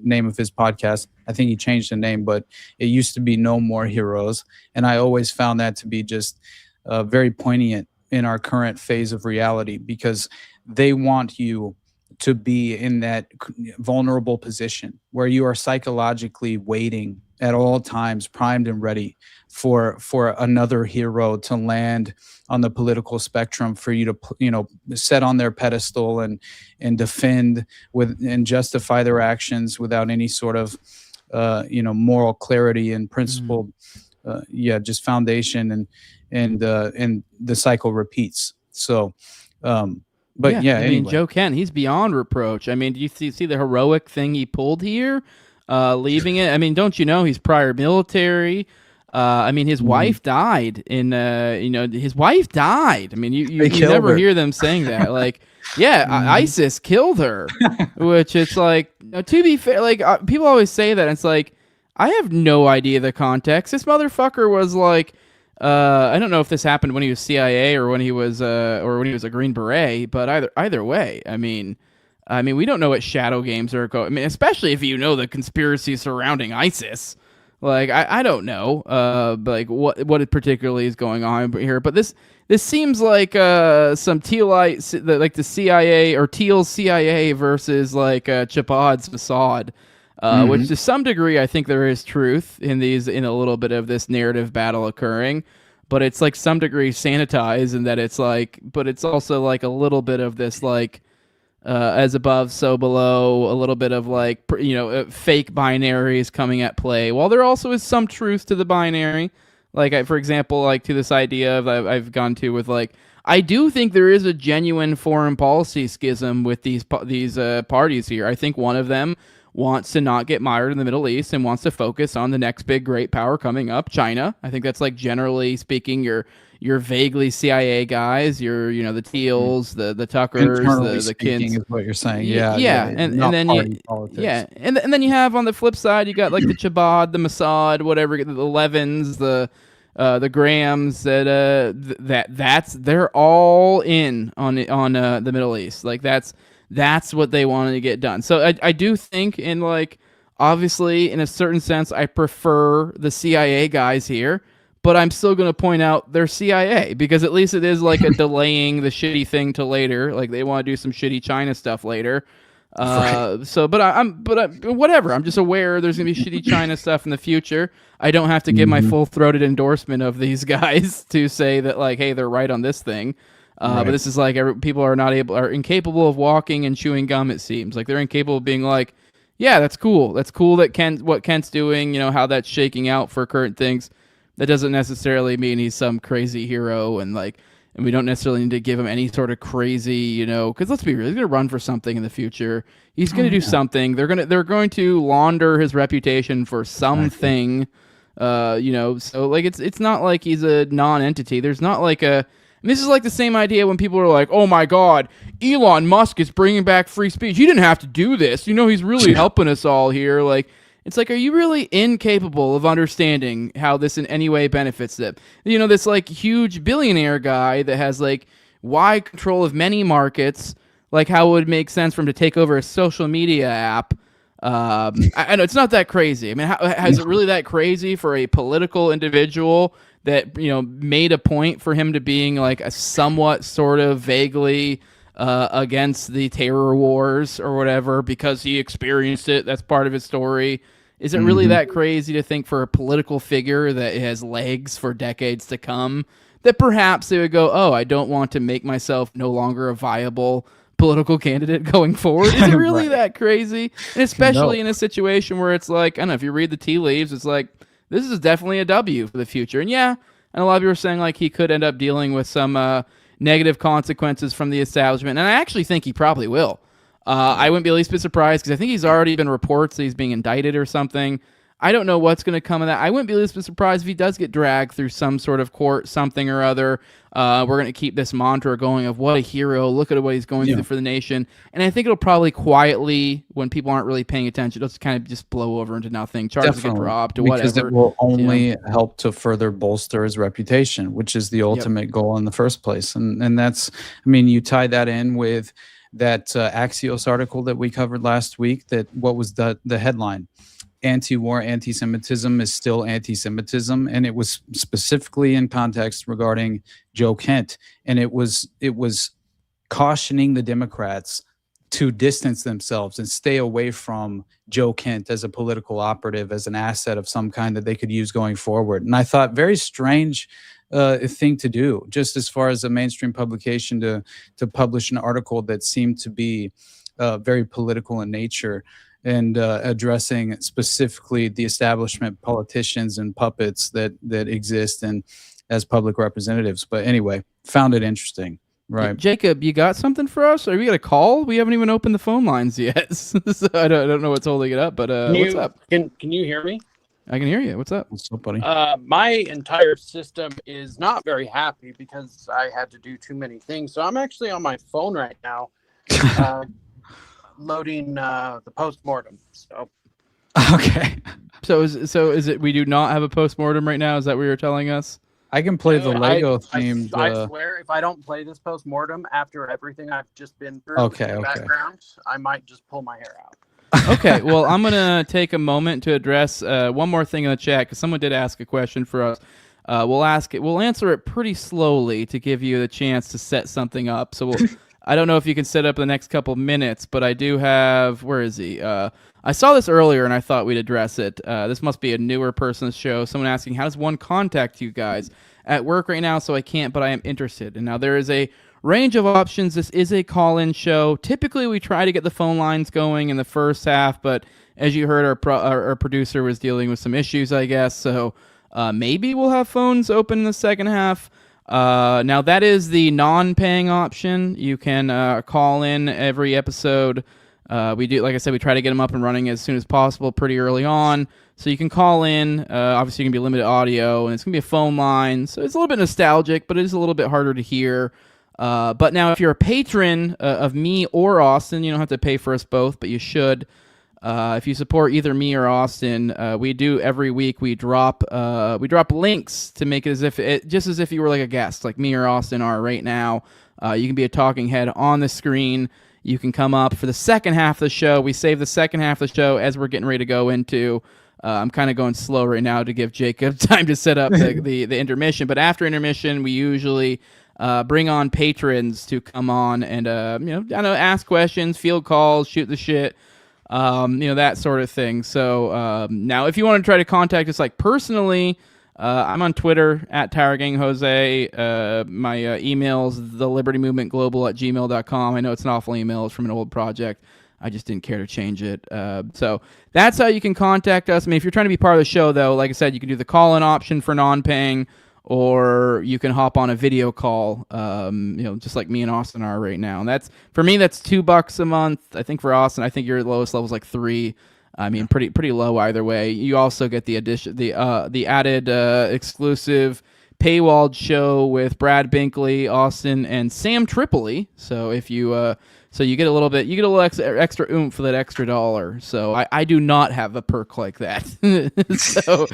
name of his podcast. I think he changed the name, but it used to be No More Heroes. And I always found that to be just very poignant in our current phase of reality, because they want you to be in that vulnerable position where you are psychologically waiting at all times, primed and ready for another hero to land on the political spectrum, for you to set on their pedestal and defend and justify their actions without any sort of moral clarity and principled just foundation, and the cycle repeats. So but I anyway. mean, Joe Kent, he's beyond reproach. I mean, do you see the heroic thing he pulled here, leaving it? I mean, don't you know he's prior military? I mean, his wife died in, his wife died. I mean, you never hear them saying that. Like, ISIS killed her, which it's like, to be fair, like, people always say that. And it's like, I have no idea the context. This motherfucker was like, I don't know if this happened when he was CIA or when he was a Green Beret, but either way, I mean, we don't know what shadow games are going. I mean, especially if you know the conspiracy surrounding ISIS. Like, I don't know, like what particularly is going on here, but this seems like some Tealite, like the CIA or Teal's CIA versus like Chabad's Mossad, which to some degree I think there is truth in a little bit of this narrative battle occurring, but it's like some degree sanitized, and that it's like, but it's also like a little bit of this like. As above, so below, a little bit of like, fake binaries coming at play, while there also is some truth to the binary. Like, for example, like to this idea of I've gone to with like, I do think there is a genuine foreign policy schism with these parties here. I think one of them wants to not get mired in the Middle East and wants to focus on the next big great power coming up, China. I think that's like generally speaking your vaguely CIA guys, the Teals, the Tuckers, the kids. Is what you're saying, and then you have on the flip side, you got like the Chabad, the Mossad, whatever, the Levins, the Grahams. They're all in on the Middle East. Like that's what they wanted to get done. So I do think, in like, obviously in a certain sense, I prefer the CIA guys here. But I'm still going to point out they're CIA, because at least it is like a delaying the shitty thing to later. Like, they want to do some shitty China stuff later. Right. But whatever. I'm just aware there's going to be shitty China stuff in the future. I don't have to give my full-throated endorsement of these guys to say that, like, hey, they're right on this thing. But this is like, people are incapable of walking and chewing gum, it seems. Like, they're incapable of being like, yeah, that's cool. That's cool that what Kent's doing, how that's shaking out for current things. That doesn't necessarily mean he's some crazy hero, and we don't necessarily need to give him any sort of crazy, because let's be real, he's going to run for something in the future. He's going to do something. They're going to launder his reputation for something, so like, it's not like he's a non-entity. There's not like and this is like the same idea when people are like, oh my God, Elon Musk is bringing back free speech. He didn't have to do this. He's really helping us all here. Like, it's like, are you really incapable of understanding how this in any way benefits them? This like huge billionaire guy that has like wide control of many markets, like how it would make sense for him to take over a social media app. I know it's not that crazy. I mean, is it really that crazy for a political individual that, made a point for him to being like a somewhat sort of vaguely against the terror wars or whatever because he experienced it? That's part of his story. Is it really that crazy to think for a political figure that has legs for decades to come that perhaps they would go, oh, I don't want to make myself no longer a viable political candidate going forward? Is it really that crazy? And especially in a situation where it's like, I don't know, if you read the tea leaves, it's like, this is definitely a W for the future. And and a lot of people are saying like he could end up dealing with some negative consequences from the establishment. And I actually think he probably will. I wouldn't be the least bit surprised, because I think he's already been reports that he's being indicted or something. I don't know what's going to come of that. I wouldn't be the least bit surprised if he does get dragged through some sort of court, something or other. We're going to keep this mantra going of what a hero, look at what he's going through for the nation. And I think it'll probably quietly, when people aren't really paying attention, it'll just kind of just blow over into nothing. Charges get dropped or whatever. Because it will only help to further bolster his reputation, which is the ultimate goal in the first place. And that's, I mean, you tie that in with that Axios article that we covered last week, that what was the headline? Anti-war anti-Semitism is still anti-Semitism, and it was specifically in context regarding Joe Kent, and it was cautioning the Democrats to distance themselves and stay away from Joe Kent as a political operative, as an asset of some kind that they could use going forward. And I thought, very strange thing to do, just as far as a mainstream publication to publish an article that seemed to be very political in nature, and addressing specifically the establishment politicians and puppets that exist and as public representatives. But anyway, found it interesting. Right. Jacob, you got something for us? Are we got a call? We haven't even opened the phone lines yet. So I don't know what's holding it up, but what's up? Can you hear me? I can hear you. What's up? What's up, buddy? My entire system is not very happy because I had to do too many things. So I'm actually on my phone right now, loading the postmortem. So Okay. So is it we do not have a postmortem right now? Is that what you're telling us? I can play the Lego themed. I swear, if I don't play this postmortem after everything I've just been through in the background, I might just pull my hair out. Okay, well, I'm going to take a moment to address one more thing in the chat, because someone did ask a question for us. We'll answer it pretty slowly to give you the chance to set something up. So I don't know if you can set up the next couple minutes, but I do have, where is he? I saw this earlier and I thought we'd address it. This must be a newer person's show. Someone asking, how does one contact you guys? At work right now, so I can't, but I am interested. And now there is a range of options. This is a call-in show. Typically, we try to get the phone lines going in the first half, but as you heard, our producer was dealing with some issues, I guess. So maybe we'll have phones open in the second half. Now, that is the non-paying option. You can call in every episode. We do, like I said, we try to get them up and running as soon as possible, pretty early on. So you can call in. Obviously, you can be limited audio, and it's going to be a phone line. So it's a little bit nostalgic, but it is a little bit harder to hear. But now, if you're a patron of me or Austin, you don't have to pay for us both, but you should. If you support either me or Austin, we do every week. We drop links to make it just as if you were like a guest, like me or Austin are right now. You can be a talking head on the screen. You can come up for the second half of the show. We save the second half of the show as we're getting ready to go into. I'm kind of going slow right now to give Jacob time to set up the intermission. But after intermission, we usually bring on patrons to come on and ask questions, field calls, shoot the shit, that sort of thing. So now, if you want to try to contact us like personally, I'm on Twitter at TowerGangJose. My email's thelibertymovementglobal@gmail.com. I know it's an awful email. It's from an old project. I just didn't care to change it. So that's how you can contact us. I mean, if you're trying to be part of the show, though, like I said, you can do the call-in option for non-paying, or you can hop on a video call, just like me and Austin are right now. And that's, for me, that's $2 a month. I think for Austin, I think your lowest level is like $3. I mean, pretty low either way. You also get the added exclusive paywalled show with Brad Binkley, Austin, and Sam Tripoli. So if you you get a little extra oomph for that extra $1. So I do not have a perk like that. so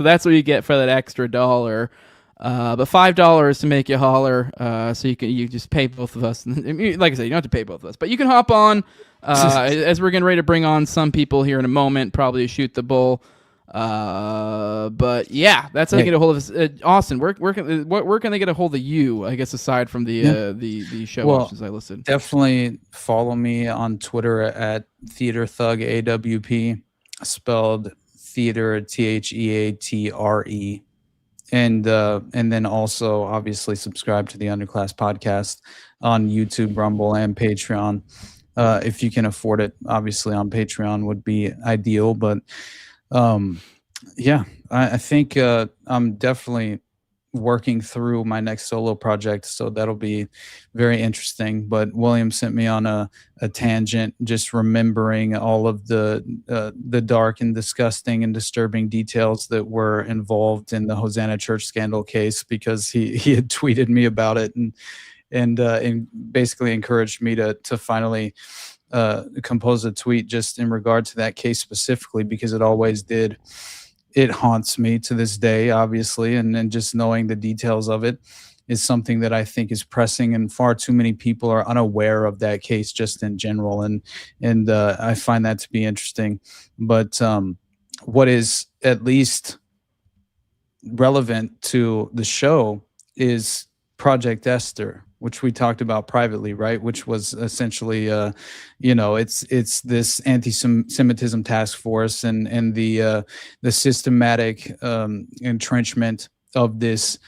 that's what you get for that extra $1. But $5 to make you holler. So you just pay both of us. Like I said, you don't have to pay both of us, but you can hop on. As we're getting ready to bring on some people here in a moment, probably to shoot the bull. But yeah, that's how they get a hold of us. Austin, where can they get a hold of you? I guess aside from the show options I listed. Definitely follow me on Twitter at Theater Thug AWP, spelled theater THEATRE, and then also obviously subscribe to the Underclass podcast on YouTube, Rumble, and Patreon. If you can afford it, obviously on Patreon would be ideal. But I think I'm definitely working through my next solo project, so that'll be very interesting. But William sent me on a tangent, just remembering all of the dark and disgusting and disturbing details that were involved in the Hosanna Church scandal case, because he had tweeted me about it and basically encouraged me to finally compose a tweet just in regard to that case specifically, because it always did. It haunts me to this day, obviously, and just knowing the details of it is something that I think is pressing, and far too many people are unaware of that case just in general, and I find that to be interesting. But what is at least relevant to the show is Project Esther, which we talked about privately, right? Which was essentially, it's this anti-Semitism task force and the systematic entrenchment of this,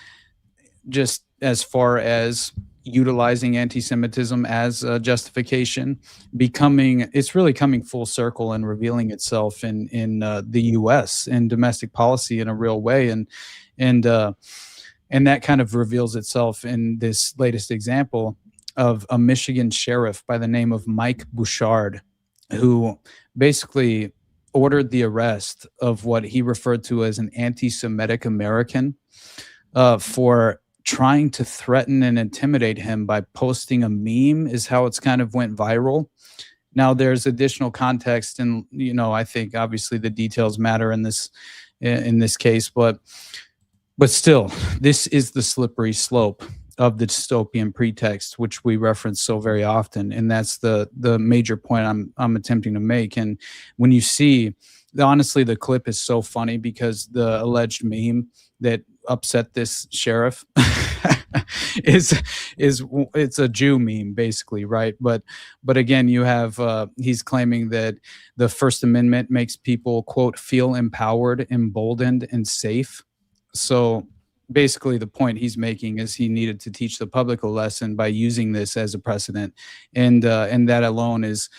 just as far as utilizing anti-Semitism as a justification, it's really coming full circle and revealing itself in the U.S. in domestic policy in a real way, and that kind of reveals itself in this latest example of a Michigan sheriff by the name of Mike Bouchard, who basically ordered the arrest of what he referred to as an anti-Semitic American for trying to threaten and intimidate him by posting a meme, is how it's kind of went viral. Now, there's additional context, and I think obviously the details matter in this case, but still, this is the slippery slope of the dystopian pretext, which we reference so very often, and that's the major point I'm attempting to make. And when you see, honestly, the clip is so funny because the alleged meme that upset this sheriff is it's a Jew meme, basically, right? But again, you have he's claiming that the First Amendment makes people, quote, feel empowered, emboldened, and safe. So basically the point he's making is he needed to teach the public a lesson by using this as a precedent, and that alone is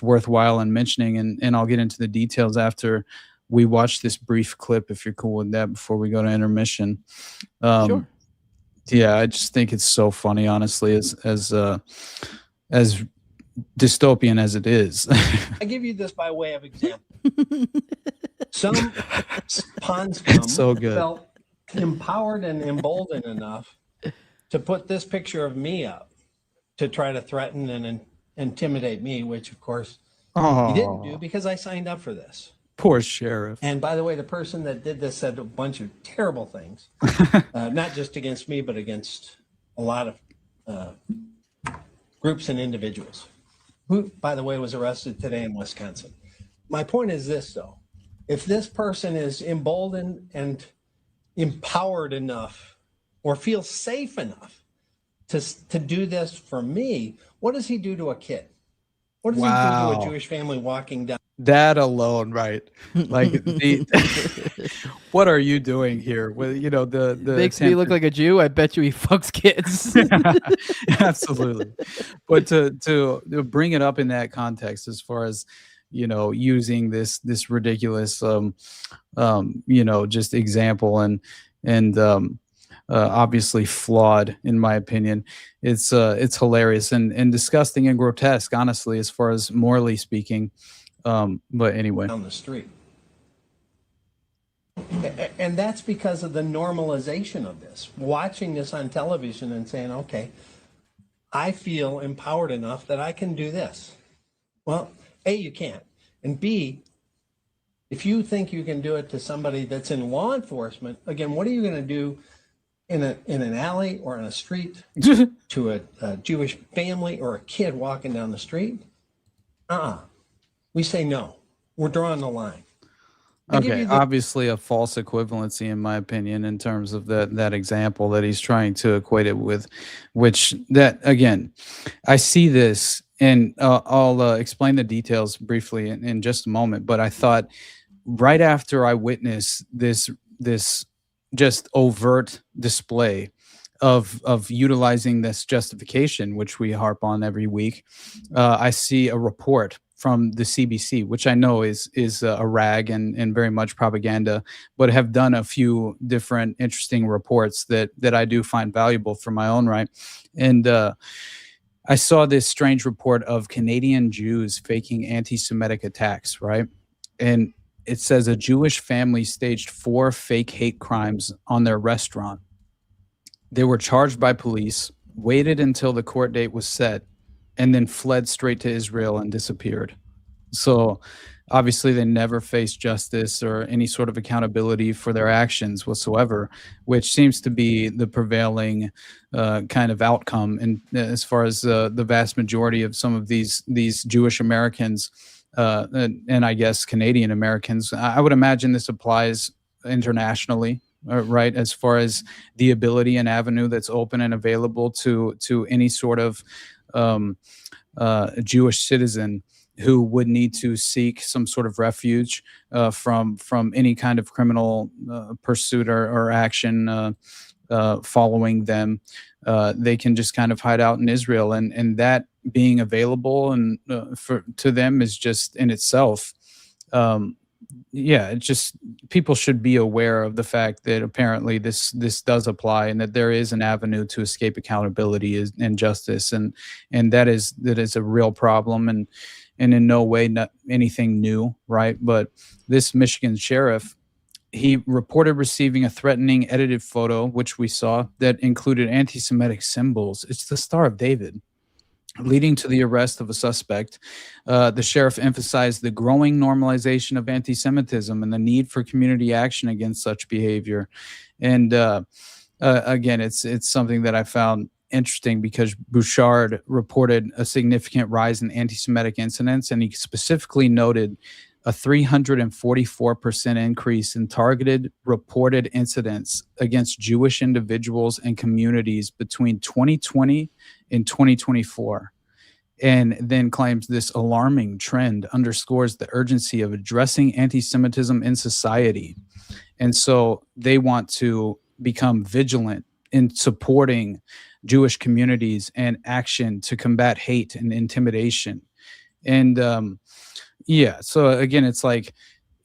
worthwhile in mentioning, and I'll get into the details after we watch this brief clip, if you're cool with that, before we go to intermission. Sure. Yeah, I just think it's so funny, honestly, as dystopian as it is. I give you this by way of example. Some pond scum so good. felt empowered and emboldened enough to put this picture of me up to try to threaten and intimidate me, which of course he didn't do because I signed up for this. Poor sheriff. And by the way, the person that did this said a bunch of terrible things, not just against me, but against a lot of groups and individuals, who, by the way, was arrested today in Wisconsin. My point is this, though. If this person is emboldened and empowered enough or feels safe enough to do this for me, what does he do to a kid? What does he do to a Jewish family walking down? That alone, right? Like, what are you doing here? Well, the makes me look like a Jew. I bet you he fucks kids. Absolutely. But to bring it up in that context, as far as using this ridiculous just example and obviously flawed, in my opinion, it's hilarious and disgusting and grotesque, honestly, as far as morally speaking. But anyway, down the street. And that's because of the normalization of this, watching this on television and saying, okay, I feel empowered enough that I can do this. Well, A, you can't. And B, if you think you can do it to somebody that's in law enforcement, again, what are you going to do in an alley or in a street to a Jewish family or a kid walking down the street? We say no. We're drawing the line. Okay, obviously a false equivalency, in my opinion, in terms of that example that he's trying to equate it with, which that, again, I see this, and I'll explain the details briefly in just a moment, but I thought right after I witnessed this just overt display of utilizing this justification, which we harp on every week, I see a report from the CBC, which I know is a rag and very much propaganda, but have done a few different interesting reports that I do find valuable for my own right. And I saw this strange report of Canadian Jews faking anti-Semitic attacks, right? And it says a Jewish family staged 4 fake hate crimes on their restaurant. They were charged by police, waited until the court date was set, and then fled straight to Israel and disappeared. So obviously they never faced justice or any sort of accountability for their actions whatsoever, which seems to be the prevailing kind of outcome. And as far as the vast majority of some of these Jewish Americans and I guess Canadian Americans, I would imagine this applies internationally, right? As far as the ability and avenue that's open and available to any sort of Jewish citizen who would need to seek some sort of refuge from any kind of criminal pursuit or action following them. They can just kind of hide out in Israel, and that being available and to them is just in itself yeah, it just people should be aware of the fact that apparently this does apply, and that there is an avenue to escape accountability and justice, and that is a real problem, and in no way not anything new, right? But this Michigan sheriff, he reported receiving a threatening edited photo, which we saw, that included anti-Semitic symbols. It's the Star of David, leading to the arrest of a suspect. The sheriff emphasized the growing normalization of anti-Semitism and the need for community action against such behavior. And again, it's something that I found interesting because Bouchard reported a significant rise in anti-Semitic incidents, and he specifically noted a 344% increase in targeted reported incidents against Jewish individuals and communities between 2020 in 2024, and then claims this alarming trend underscores the urgency of addressing anti-Semitism in society. And so they want to become vigilant in supporting Jewish communities and action to combat hate and intimidation. And yeah, so again, it's like,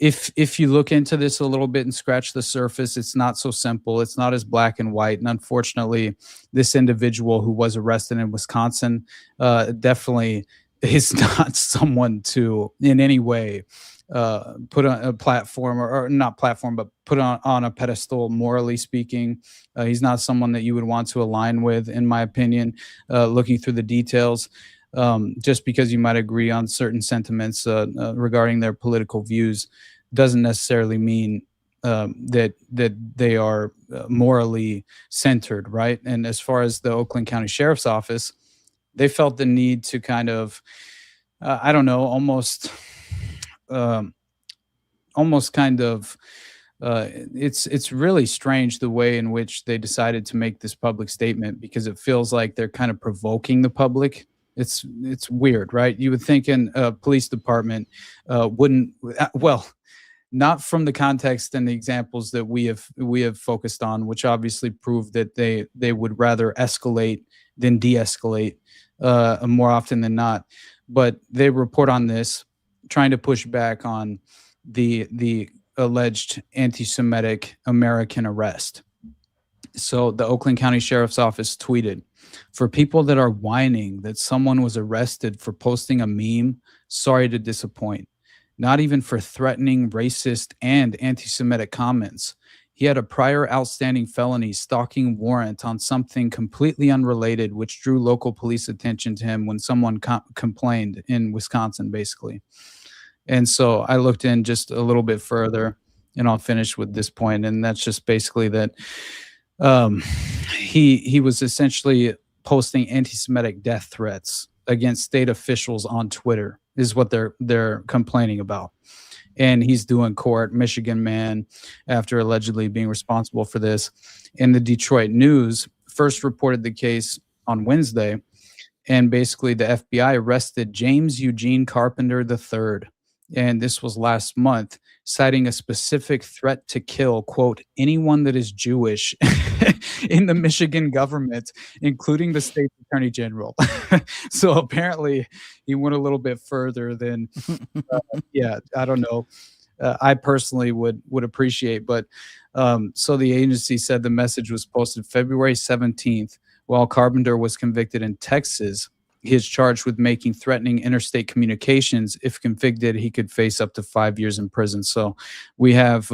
if you look into this a little bit and scratch the surface, it's not so simple. It's not as black and white. And unfortunately, this individual who was arrested in Wisconsin definitely is not someone to in any way put on a platform, or not platform, but put on a pedestal, morally speaking. He's not someone that you would want to align with, in my opinion, looking through the details. Just because you might agree on certain sentiments regarding their political views doesn't necessarily mean that they are morally centered, right? And as far as the Oakland County Sheriff's Office, they felt the need to kind of, I don't know, almost kind of, it's really strange the way in which they decided to make this public statement, because it feels like they're kind of provoking the public. It's weird, right? You would think in a police department wouldn't, well, not from the context and the examples that we have focused on, which obviously prove that they would rather escalate than de-escalate more often than not. But they report on this, trying to push back on the alleged anti-Semitic American arrest. So the Oakland County Sheriff's Office tweeted, "For people that are whining that someone was arrested for posting a meme, sorry to disappoint. Not even for threatening, racist, and anti-Semitic comments. He had a prior outstanding felony stalking warrant on something completely unrelated, which drew local police attention to him when someone complained in Wisconsin," basically. And so I looked in just a little bit further, and I'll finish with this point, and that's just basically that he was essentially posting anti-Semitic death threats against state officials on Twitter, is what they're complaining about. And he's due in court, Michigan man, after allegedly being responsible for this. And the Detroit News first reported the case on Wednesday, and basically the FBI arrested James Eugene Carpenter III. And this was last month, citing a specific threat to kill, quote, anyone that is Jewish in the Michigan government, including the state attorney general. So apparently he went a little bit further than, yeah, I don't know. I personally would appreciate, but so the agency said the message was posted February 17th, while Carpenter was convicted in Texas. He is charged with making threatening interstate communications. If convicted, he could face up to 5 years in prison. So we have,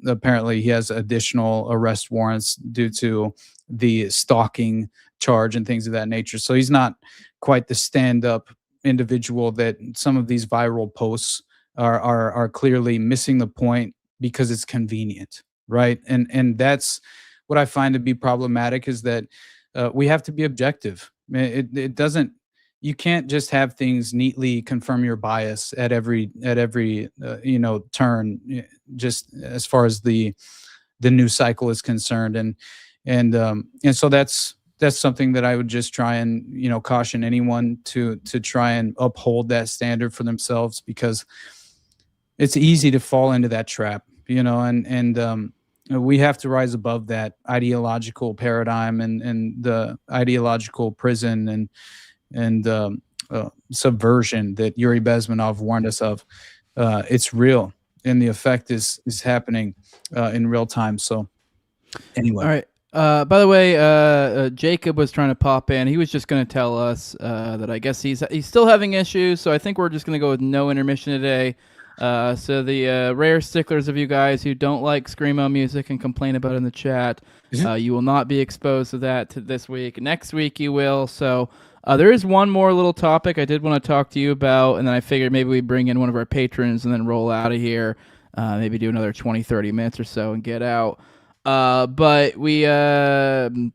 apparently he has additional arrest warrants due to the stalking charge and things of that nature. So he's not quite the stand-up individual that some of these viral posts are clearly missing the point because it's convenient, right? And that's what I find to be problematic, is that we have to be objective. It doesn't, you can't just have things neatly confirm your bias at every turn, just as far as the news cycle is concerned. And so that's something that I would just try and, caution anyone to try and uphold that standard for themselves, because it's easy to fall into that trap, and we have to rise above that ideological paradigm and the ideological prison and subversion that Yuri Bezmenov warned us of. It's real. and the effect is happening in real time. So anyway. All right. By the way, Jacob was trying to pop in. He was just going to tell us that I guess he's still having issues, so I think we're just going to go with no intermission today. So the rare sticklers of you guys who don't like screamo music and complain about it in the chat, you will not be exposed to that this week. Next week you will. So there is one more little topic I did want to talk to you about, and then I figured maybe we bring in one of our patrons and then roll out of here. Maybe do another 20, 30 minutes or so and get out. But we, God,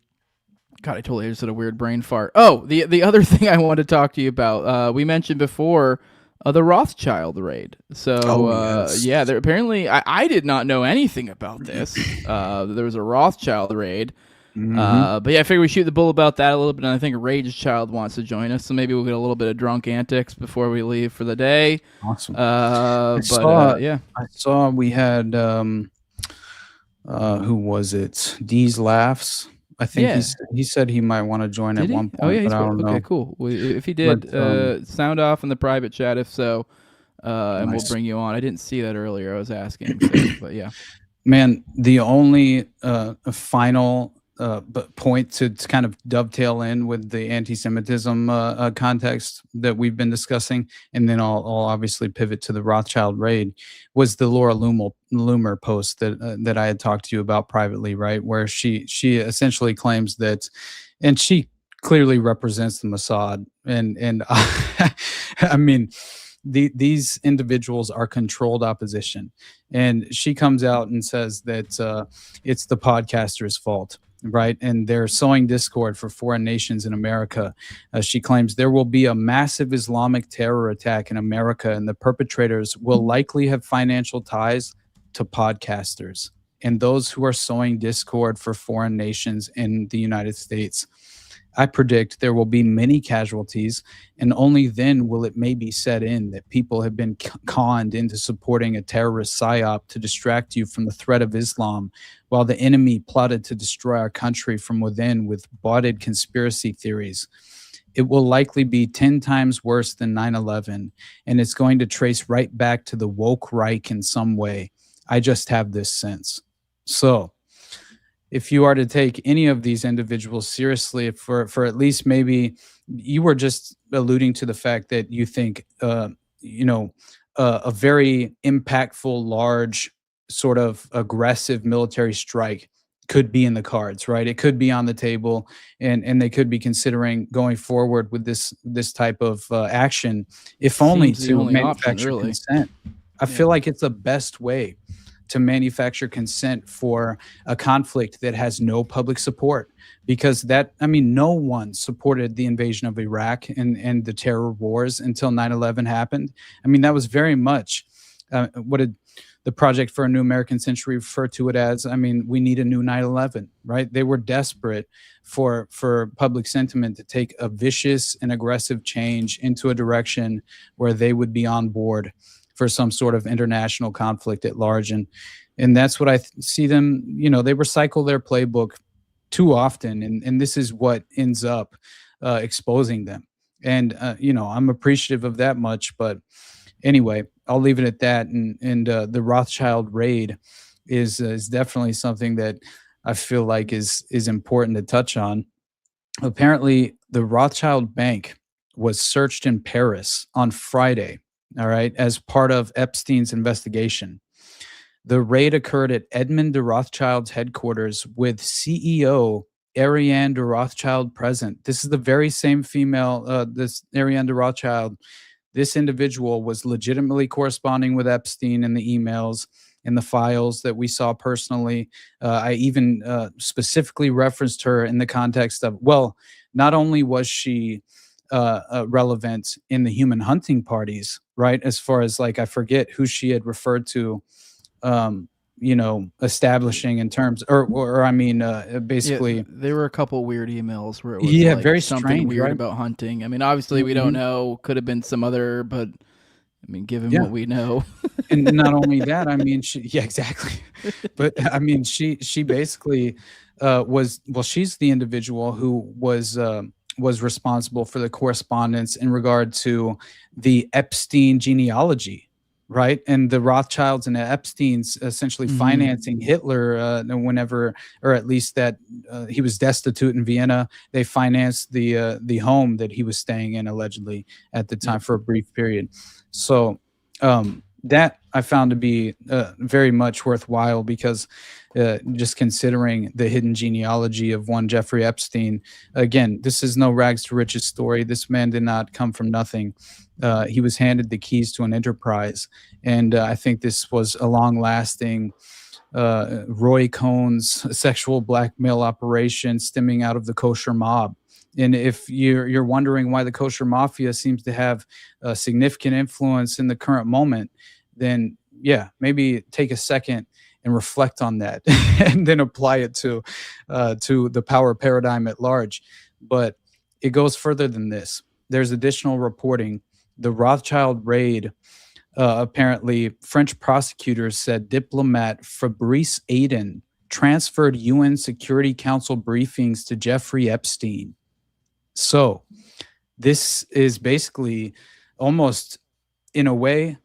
I totally just had a weird brain fart. Oh, the other thing I wanted to talk to you about, we mentioned before, the Rothschild raid. So, yeah, there apparently, I did not know anything about this. There was a Rothschild raid. But yeah, I figured we shoot the bull about that a little bit, and I think Rage Child wants to join us, so maybe we'll get a little bit of drunk antics before we leave for the day. Awesome. Yeah. I saw we had, who was it? D's Laughs. I think he said he might want to join at one point. Oh, yeah, but I don't know. Okay, cool. If he did, sound off in the private chat if so, and we'll bring you on. I didn't see that earlier. I was asking, but yeah. Man, the only final point to kind of dovetail in with the anti-Semitism context that we've been discussing, and then I'll obviously pivot to the Rothschild raid, was the Laura Loomer post that I had talked to you about privately, right? Where she essentially claims that, and she clearly represents the Mossad, and I mean, these individuals are controlled opposition, and she comes out and says that it's the podcaster's fault. Right. And they're sowing discord for foreign nations in America. She claims there will be a massive Islamic terror attack in America, and the perpetrators will likely have financial ties to podcasters and those who are sowing discord for foreign nations in the United States. I predict there will be many casualties, and only then will it maybe set in that people have been conned into supporting a terrorist psyop to distract you from the threat of Islam, while the enemy plotted to destroy our country from within with botted conspiracy theories. It will likely be 10 times worse than 9/11, and it's going to trace right back to the woke Reich in some way. I just have this sense. So, if you are to take any of these individuals seriously, for at least maybe, you were just alluding to the fact that you think, a very impactful, large, sort of aggressive military strike could be in the cards, right? It could be on the table, and they could be considering going forward with this type of action, if only to manufacture consent. I feel like it's the best way to manufacture consent for a conflict that has no public support, because no one supported the invasion of Iraq and the terror wars until 9/11 happened. I mean, that was very much what did the Project for a New American Century refer to it as? I mean, we need a new 9/11, right? They were desperate for public sentiment to take a vicious and aggressive change into a direction where they would be on board for some sort of international conflict at large. And that's what I see them, they recycle their playbook too often. And this is what ends up exposing them. And, I'm appreciative of that much. But anyway, I'll leave it at that. And the Rothschild raid is definitely something that I feel like is important to touch on. Apparently, the Rothschild Bank was searched in Paris on Friday. All right, as part of Epstein's investigation. The raid occurred at Edmond de Rothschild's headquarters with CEO Ariane de Rothschild present. This is the very same female, this Ariane de Rothschild. This individual was legitimately corresponding with Epstein in the emails, in the files that we saw personally. I even specifically referenced her in the context of, well, not only was she relevant in the human hunting parties, right? As far as I forget who she had referred to, establishing in terms, basically. Yeah, there were a couple weird emails where it was very something strange, weird right? about hunting. I mean, obviously we don't know, could have been some other, but I mean, given what we know. And not only that, I mean, exactly. But I mean, she basically she's the individual who was responsible for the correspondence in regard to the Epstein genealogy, right? And the Rothschilds and the Epsteins essentially financing Hitler whenever, or at least that he was destitute in Vienna. They financed the home that he was staying in allegedly at the time for a brief period. So that I found to be very much worthwhile, because just considering the hidden genealogy of one Jeffrey Epstein, again, this is no rags to riches story. This man did not come from nothing. He was handed the keys to an enterprise, and I think this was a long-lasting Roy Cohn's sexual blackmail operation stemming out of the kosher mob. And if you're wondering why the kosher mafia seems to have a significant influence in the current moment, then yeah, maybe take a second and reflect on that, and then apply it to the power paradigm at large. But it goes further than this. There's additional reporting. The Rothschild raid, apparently French prosecutors said diplomat Fabrice Aden transferred UN Security Council briefings to Jeffrey Epstein. So this is basically almost, in a way,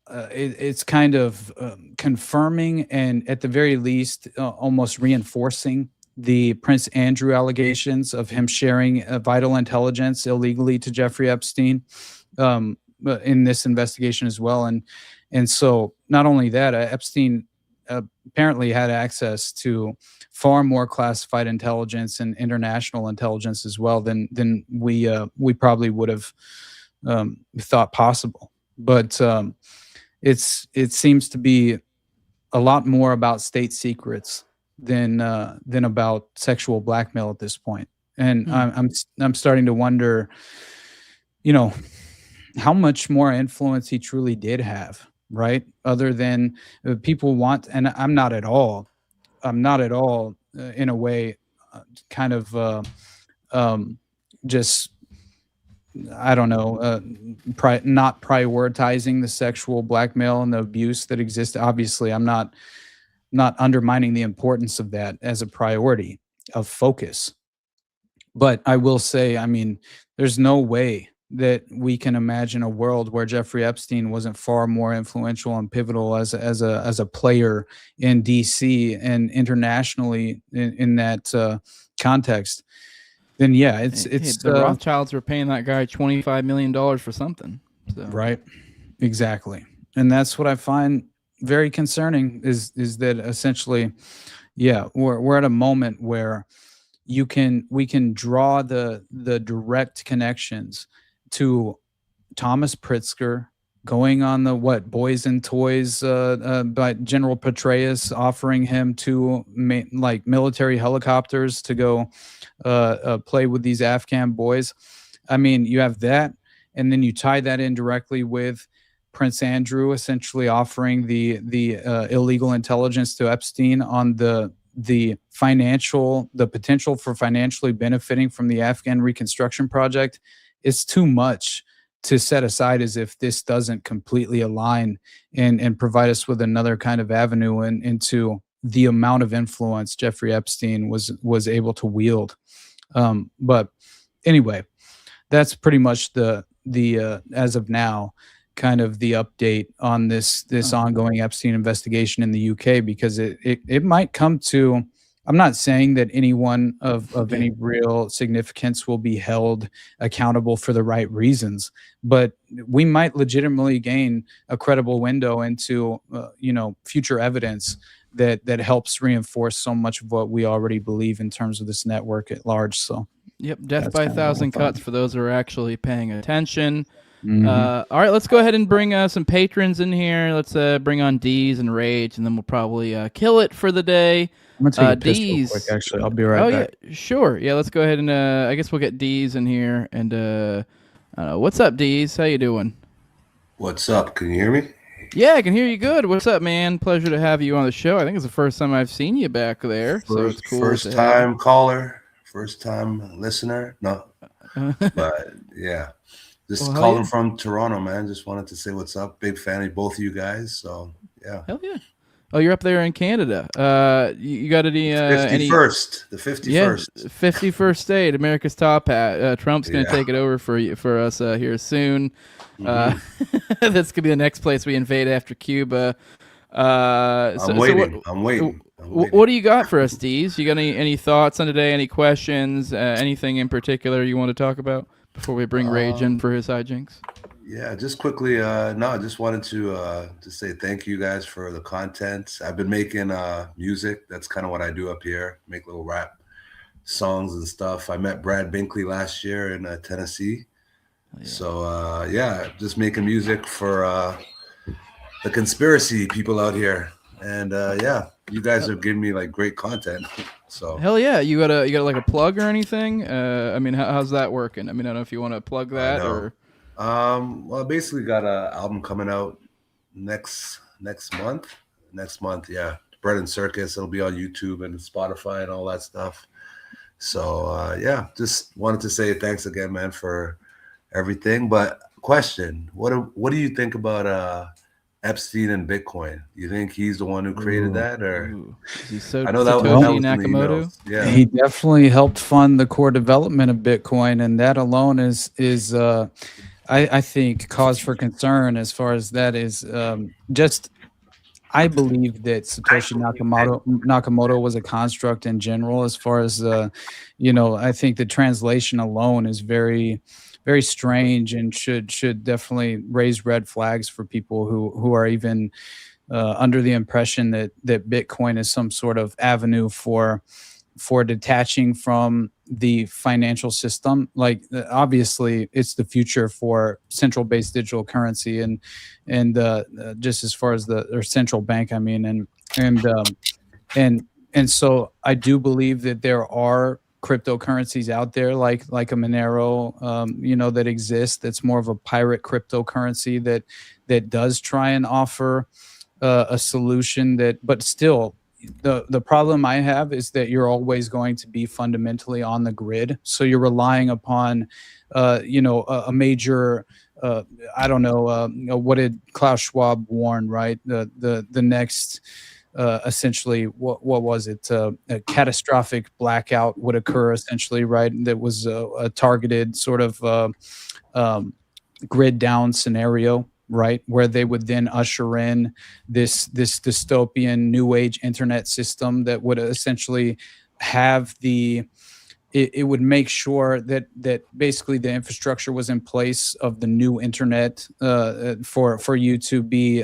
it's kind of confirming and at the very least almost reinforcing the Prince Andrew allegations of him sharing vital intelligence illegally to Jeffrey Epstein in this investigation as well. And so not only that, Epstein apparently had access to far more classified intelligence and international intelligence as well than we probably would have thought possible. But it seems to be a lot more about state secrets than about sexual blackmail at this point. And I'm starting to wonder, how much more influence he truly did have, right? Other than people want, and I'm not at all in a way kind of just, I don't know, not prioritizing the sexual blackmail and the abuse that exists. Obviously, I'm not undermining the importance of that as a priority of focus. But I will say, I mean, there's no way that we can imagine a world where Jeffrey Epstein wasn't far more influential and pivotal as a player in DC and internationally in that context. Then yeah, it's the Rothschilds were paying that guy $25 million for something. So. Right, exactly, and that's what I find very concerning is that essentially, yeah, we're at a moment where we can draw the direct connections to Thomas Pritzker going on the Boys and Toys by General Petraeus, offering him two military helicopters to go play with these Afghan boys. I mean, you have that, and then you tie that in directly with Prince Andrew essentially offering the illegal intelligence to Epstein on the potential for financially benefiting from the Afghan reconstruction project. It's too much to set aside as if this doesn't completely align and provide us with another kind of avenue into the amount of influence Jeffrey Epstein was able to wield. But anyway, that's pretty much the as of now kind of the update on this ongoing Epstein investigation in the UK, because it might come to, I'm not saying that anyone of any real significance will be held accountable for the right reasons, but we might legitimately gain a credible window into future evidence that helps reinforce so much of what we already believe in terms of this network at large. So yep, death by 1,000 cuts for those who are actually paying attention. Mm-hmm. All right, let's go ahead and bring some patrons in here. Let's bring on Deez and Rage, and then we'll probably kill it for the day. I'm gonna take a piss real quick, actually. I'll be right back. Yeah, sure. Yeah, let's go ahead and I guess we'll get Deez in here. And what's up, Deez? How you doing? What's up? Can you hear me? Yeah, I can hear you good. What's up, man? Pleasure to have you on the show. I think it's the first time I've seen you back there, so it's cool. First time caller, first time listener. No, but yeah. Just calling from Toronto, man. Just wanted to say what's up. Big fan of both of you guys. So, yeah. Hell yeah. Oh, you're up there in Canada. You got any? 51st, the 51st. Yeah, 51st state, America's top hat. Trump's going to take it over for us here soon. That's going to be the next place we invade after Cuba. I'm waiting. What do you got for us, Deez? You got any thoughts on today? Any questions? Anything in particular you want to talk about before we bring Rage in for his hijinks? Yeah, just quickly. I just wanted to say thank you guys for the content. I've been making music. That's kind of what I do up here. Make little rap songs and stuff. I met Brad Binkley last year in Tennessee. Yeah. So just making music for the conspiracy people out here. And you guys have given me like great content. So hell yeah, you got like a plug or anything? I mean, how's that working? I mean, I don't know if you want to plug that or. Well, I basically got an album coming out next month. Yeah, Bread and Circus. It'll be on YouTube and Spotify and all that stuff. So just wanted to say thanks again, man, for everything. But question: what do you think about Epstein and Bitcoin? You think he's the one who created that, or I know that was Nakamoto? Yeah, he definitely helped fund the core development of Bitcoin, and that alone is I think cause for concern as far as that is. I believe that Satoshi Nakamoto was a construct in general. As far as I think the translation alone is very, very strange and should definitely raise red flags for people who are even under the impression that Bitcoin is some sort of avenue for detaching from the financial system. Like obviously it's the future for central based digital currency and just as far as the central bank, I mean, and so I do believe that there are cryptocurrencies out there like a Monero, that exists. That's more of a pirate cryptocurrency that does try and offer a solution but still, the problem I have is that you're always going to be fundamentally on the grid. So you're relying upon, a major, what did Klaus Schwab warn, right? The next, essentially, what was it? A catastrophic blackout would occur, essentially, right? That was a targeted sort of grid down scenario, right, where they would then usher in this dystopian new age internet system that would essentially have it would make sure that basically the infrastructure was in place of the new internet for you to be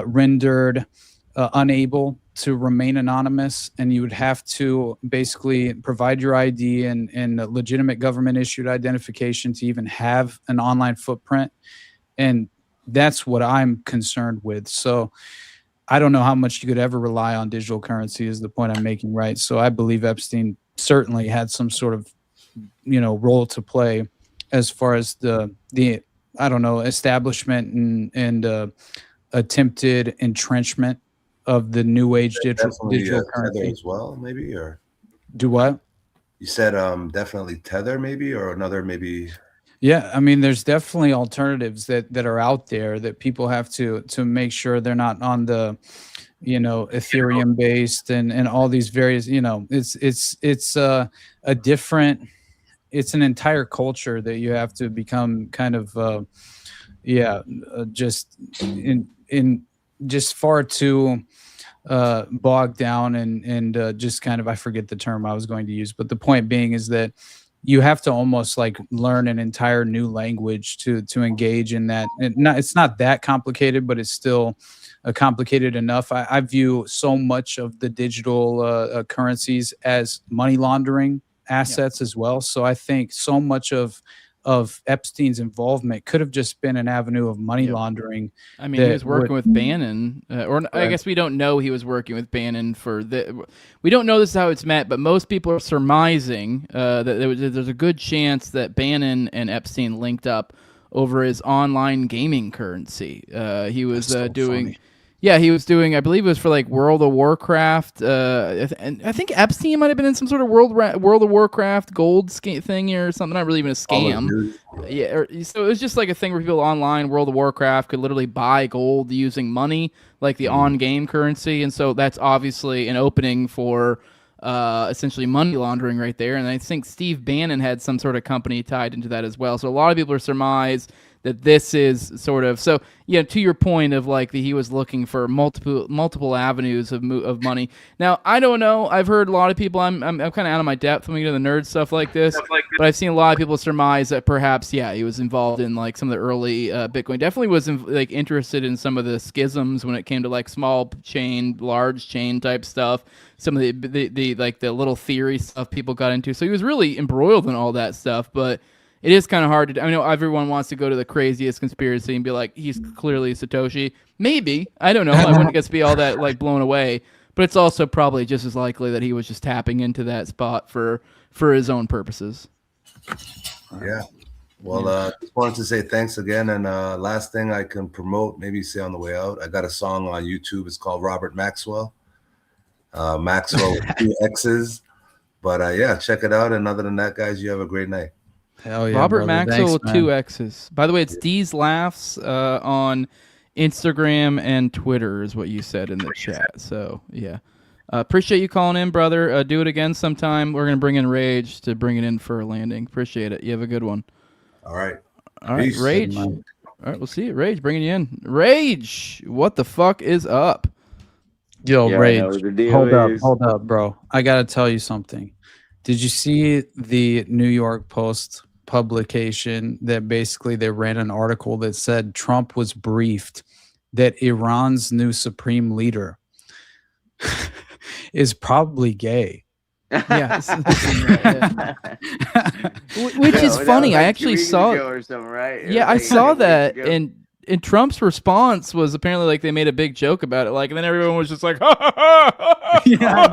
rendered unable to remain anonymous, and you would have to basically provide your ID and a legitimate government issued identification to even have an online footprint. And that's what I'm concerned with. So I don't know how much you could ever rely on digital currency is the point I'm making, right? So I believe Epstein certainly had some sort of, role to play as far as the establishment and attempted entrenchment of the new age digital currency Tether as well, maybe, or do what? You said definitely Tether, maybe, or another maybe. Yeah, I mean, there's definitely alternatives that are out there that people have to make sure they're not on the, Ethereum based and all these various, it's a different, it's an entire culture that you have to become kind of, just far too bogged down and just kind of, I forget the term I was going to use, but the point being is that you have to almost like learn an entire new language to engage in that. It's not that complicated, but it's still complicated enough. I view so much of the digital currencies as money laundering assets as well. So I think so much of Epstein's involvement could have just been an avenue of money laundering. I mean, he was working with Bannon, I guess we don't know he was working with Bannon we don't know this is how it's met, but most people are surmising that there's a good chance that Bannon and Epstein linked up over his online gaming currency. He was doing... Funny. Yeah, he was doing, I believe it was for like World of Warcraft. And I think Epstein might have been in some sort of World of Warcraft gold thing or something. Not really even a scam. Yeah, so it was just like a thing where people online, World of Warcraft, could literally buy gold using money, like the on-game currency, and so that's obviously an opening for essentially money laundering right there. And I think Steve Bannon had some sort of company tied into that as well. So a lot of people are surmise that this is sort of so. Yeah, to your point of like he was looking for multiple avenues of money. Now I don't know. I've heard a lot of people. I'm kind of out of my depth when we get to the nerd stuff like this. But I've seen a lot of people surmise that perhaps he was involved in like some of the early Bitcoin. Definitely was like interested in some of the schisms when it came to like small chain, large chain type stuff. Some of the like the little theory stuff people got into. So he was really embroiled in all that stuff. But it is kind of hard to. I know everyone wants to go to the craziest conspiracy and be like, he's clearly Satoshi. Maybe, I don't know. I wouldn't get to be all that like blown away. But it's also probably just as likely that he was just tapping into that spot for his own purposes. Yeah. Well, just wanted to say thanks again. And last thing I can promote, maybe say on the way out, I got a song on YouTube. It's called Robert Maxwell. Maxwell with 2 X's. But yeah, check it out. And other than that, guys, you have a great night. Hell yeah, Robert brother. Maxwell Thanks, with 2 X's. By the way, it's D's Laughs on Instagram and Twitter is what you said in the chat. So yeah, appreciate you calling in, brother. Do it again sometime. We're gonna bring in Rage to bring it in for a landing. Appreciate it. You have a good one. All right. Peace. Rage. All right, we'll see you. Rage, bringing you in. Rage, what the fuck is up? Yo, Rage, hold up, bro. I gotta tell you something. Did you see the New York Post publication that basically they ran an article that said Trump was briefed that Iran's new supreme leader is probably gay? Yes. Which is funny. I actually saw it. Or something, right? Yeah, I saw that, and Trump's response was apparently like they made a big joke about it, like, and then everyone was just like, ha ha ha, yeah,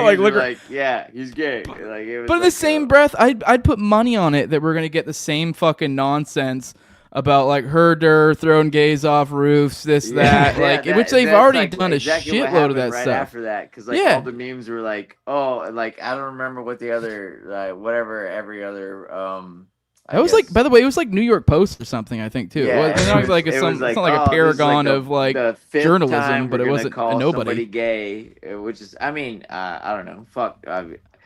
like, look, yeah, he's gay. Like, it was but in the same breath, I'd put money on it that we're gonna get the same fucking nonsense about like herder throwing gays off roofs, that, like, which they've already done exactly a shitload of that right stuff. After that, because like all the memes were like, oh, like I don't remember what the other, whatever every other, It was like, by the way, it was like New York Post or something, I think too. Yeah, it was like it's not like a paragon of like journalism, but it wasn't a nobody. Somebody gay, which is, I mean, I don't know. Fuck.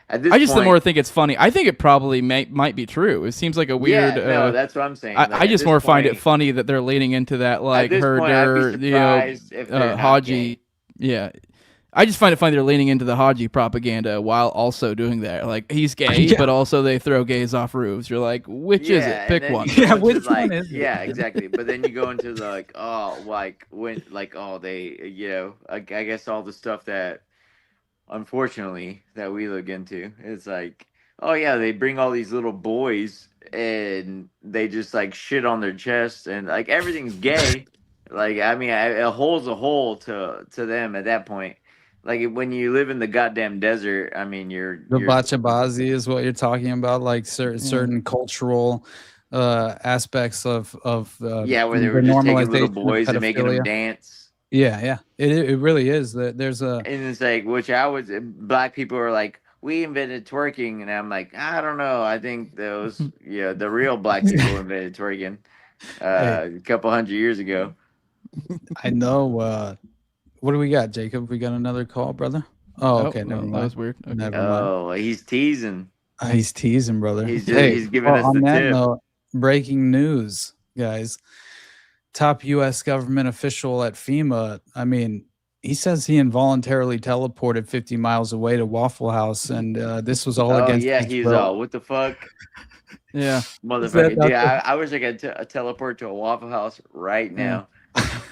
I just the more think it's funny. I think it probably might be true. It seems like a weird. Yeah, no, that's what I'm saying. I just more find it funny that they're leaning into that like herder, Haji. Yeah, I just find it funny they're leaning into the Haji propaganda while also doing that. Like he's gay, but also they throw gays off roofs. You're like, which is it? Pick one. Yeah, which one is it? Yeah, exactly. But then you go into the like, oh, like when, like, oh, they, I guess all the stuff that, unfortunately, that we look into, it's like, oh yeah, they bring all these little boys and they just like shit on their chests and like everything's gay. Like, I mean, a hole's a hole to them at that point. Like when you live in the goddamn desert, I mean, you're bachabazi is what you're talking about, like certain cultural aspects of where they were just taking little boys and making them dance. Yeah, it really is. There's a and it's like, black people are like, we invented twerking, and I'm like, I don't know. I think those the real black people invented twerking a couple hundred years ago. I know. What do we got, Jacob? We got another call, brother? Oh, okay. Never mind. That was weird. Okay. Never mind. He's teasing. He's teasing, brother. He's giving us the tip. Note, breaking news, guys. Top U.S. government official at FEMA, I mean, he says he involuntarily teleported 50 miles away to Waffle House, and this was all against his will. All, what the fuck? Yeah. Motherfucker. Dude, I wish I could teleport to a Waffle House right now.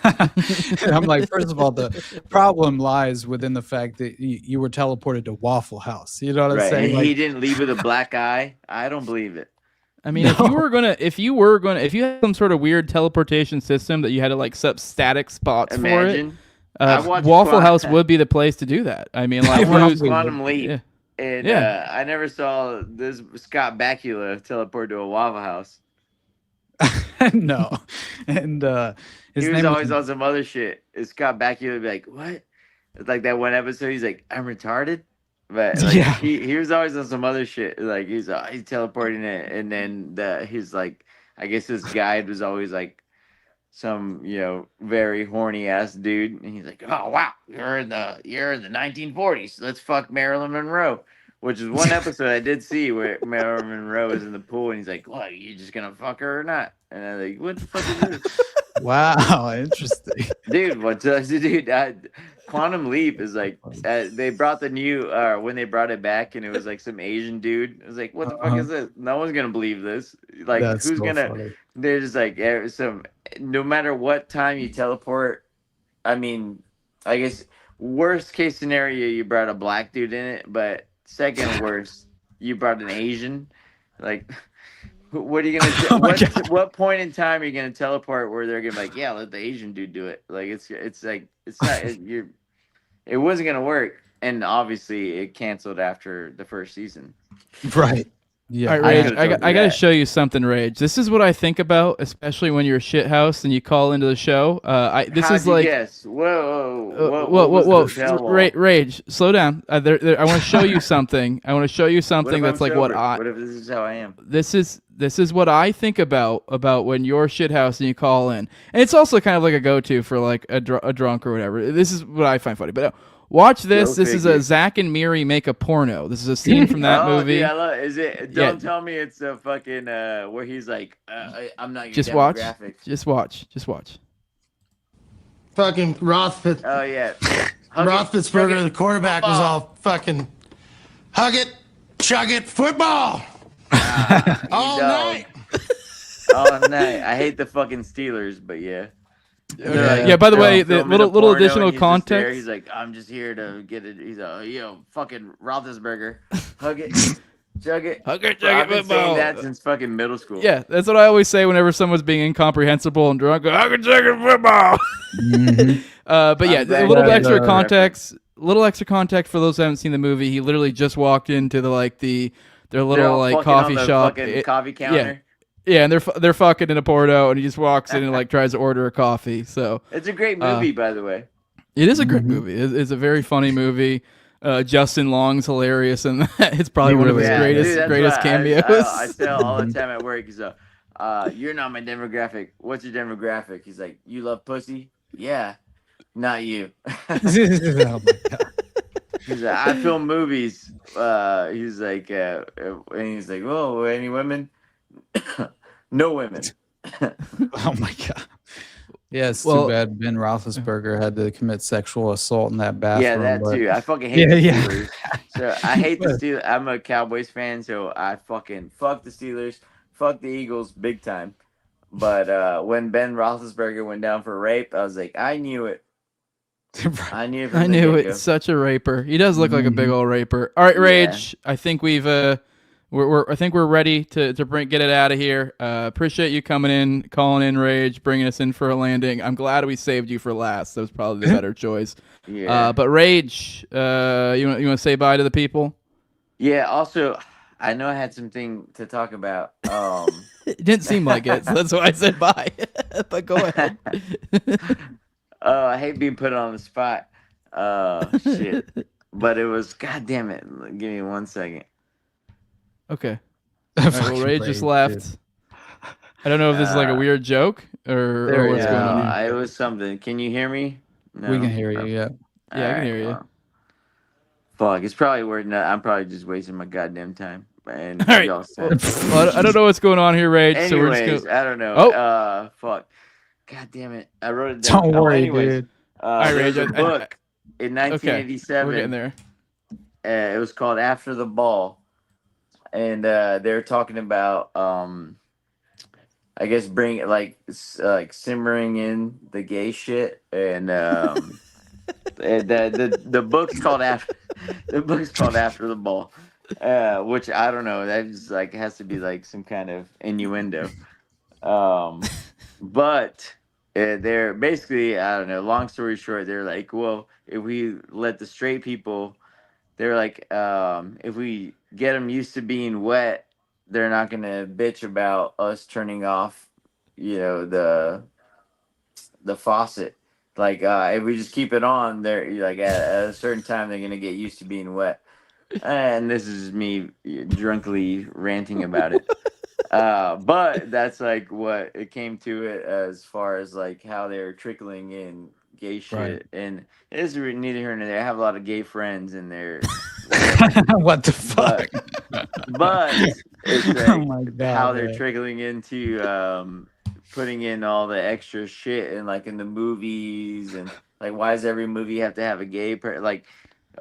I'm like, first of all, the problem lies within the fact that you were teleported to Waffle House. You know what I'm saying? And like, he didn't leave with a black eye. I don't believe it. I mean, if you had some sort of weird teleportation system that you had to like set static spots for it, Waffle House would be the place to do that. I mean, like Quantum Leap, and I never saw this Scott Bakula teleport to a Waffle House. No, and he was always on some other shit. Scott Bakula would be like, "What?" It's like that one episode. He's like, "I'm retarded." But like, he was always on some other shit. Like he's teleporting it, and then he's like, I guess this guide was always like some, very horny ass dude, and he's like, "Oh wow, you're in the 1940s. Let's fuck Marilyn Monroe." Which is one episode I did see where Marilyn Monroe is in the pool, and he's like, "What? You just gonna fuck her or not?" And I'm like, "What the fuck is this?" Wow, interesting. Dude, Quantum Leap is like they brought the new when they brought it back, and it was like some Asian dude. It was like, what the fuck is this? No one's gonna believe this. Like, That's who's so gonna? funny. They're just like no matter what time you teleport. I mean, I guess worst case scenario, you brought a black dude in it, but second worst, you brought an Asian. Like, what are you gonna? What point in time are you gonna teleport where they're gonna be like, yeah, let the Asian dude do it? Like, it's like it's not it wasn't gonna work, and obviously it canceled after the first season. Right. Yeah. All right, Rage, I got to show you something, Rage. This is what I think about, especially when you're a shithouse and you call into the show. This How'd is you like, guess? Whoa, whoa, Rage, slow down. I want to show you something. I want to show you something What if that's I'm like what sober? I. What if this is how I am? This is what I think about when you're a shithouse and you call in, and it's also kind of like a go-to for like a drunk or whatever. This is what I find funny, but. Watch this. This is a Zach and Miri make a porno. This is a scene from that movie. Dude, I love. Is it? Don't tell me it's a fucking where he's like, I'm not your demographic. Just watch. Fucking Rothfit. Oh yeah. Roethlisberger, the quarterback, was all fucking hug it, chug it, football. All night. All night. I hate the fucking Steelers, but yeah. Yeah. By the way, the little additional context. He's like, I'm just here to get it. He's fucking Roethlisberger, hug it, chug it, hug it, I've been saying that since fucking middle school. Yeah, that's what I always say whenever someone's being incomprehensible and drunk. Hug it, chug it, football. But yeah, a little extra context. Little extra context for those who haven't seen the movie. He literally just walked into their little like coffee shop, coffee counter. Yeah, and they're fucking in a porno, and he just walks in and like tries to order a coffee. So it's a great movie, by the way. It is a great movie. It's a very funny movie. Justin Long's hilarious, and it's probably one of his greatest cameos. I tell all the time at work. He's you're not my demographic. What's your demographic? He's like, you love pussy? Yeah, not you. Oh my God. He's like, I film movies. He's like, and he's like, whoa, any women? No women. Oh my God. Yeah, it's too bad Ben Roethlisberger had to commit sexual assault in that bathroom. Yeah, that too. I fucking hate the Steelers. So I hate the Steelers. I'm a Cowboys fan, so I fucking fuck the Steelers, fuck the Eagles big time. But when Ben Roethlisberger went down for rape, I was like, I knew it. I knew it. I knew it. Such a raper. He does look like a big old raper. All right, Rage. Yeah. I think we're ready to get it out of here. Appreciate you calling in, Rage, bringing us in for a landing. I'm glad we saved you for last. That was probably the better choice. Yeah. But Rage, you want to say bye to the people? Yeah. Also, I know I had something to talk about. It didn't seem like it, so that's why I said bye. But go ahead. I hate being put on the spot. Shit. But it was, God damn it. Give me 1 second. Okay. All right, well, Ray just left. Dude. I don't know if this is like a weird joke or what's going on here. It was something. Can you hear me? No? We can hear you, yeah. Yeah, I can hear you. Fuck, it's probably weird. I'm probably just wasting my goddamn time. And all right. Well, I don't know what's going on here, Ray. Anyways, so we're just I don't know. Oh. Fuck. God damn it. I wrote it down. Don't worry, dude. There's a book in 1987. Okay. We're getting there. It was called After the Ball. And they're talking about, I guess, bring like simmering in the gay shit, and the book's called After the Ball, which I don't know. That just like has to be like some kind of innuendo, but they're basically, I don't know. Long story short, they're like, well, if we let the straight people. They're like, if we get them used to being wet, they're not gonna bitch about us turning off, the faucet. Like, if we just keep it on, they're like at a certain time they're gonna get used to being wet. And this is me drunkly ranting about it. But that's like what it came to it as far as like how they're trickling in gay shit, and it's neither here nor there. I have a lot of gay friends in there. What the fuck? But it's like Oh my God, how they're man. trickling into putting in all the extra shit and like in the movies, and like why does every movie have to have a gay like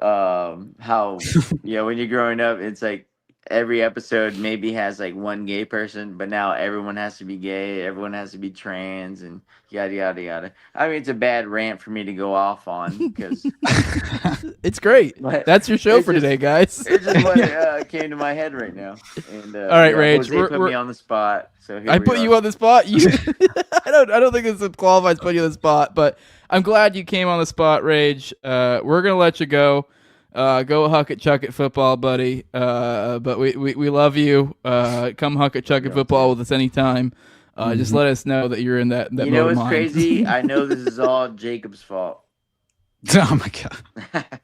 how when you're growing up, it's like every episode maybe has like one gay person, but now everyone has to be gay, everyone has to be trans, and yada yada yada. I mean, it's a bad rant for me to go off on because it's great. That's your show for today, guys. It's just what came to my head right now. And all right, Rage, Jose put me on the spot. So here I we put are. you on the spot. You, I don't think this qualifies putting you on the spot, but I'm glad you came on the spot, Rage. We're gonna let you go. Go huck it, chuck it, football, buddy. But we love you. Come huck it, chuck it, football with us anytime. Just let us know that you're in that. You know what's crazy? I know this is all Jacob's fault. Oh my God.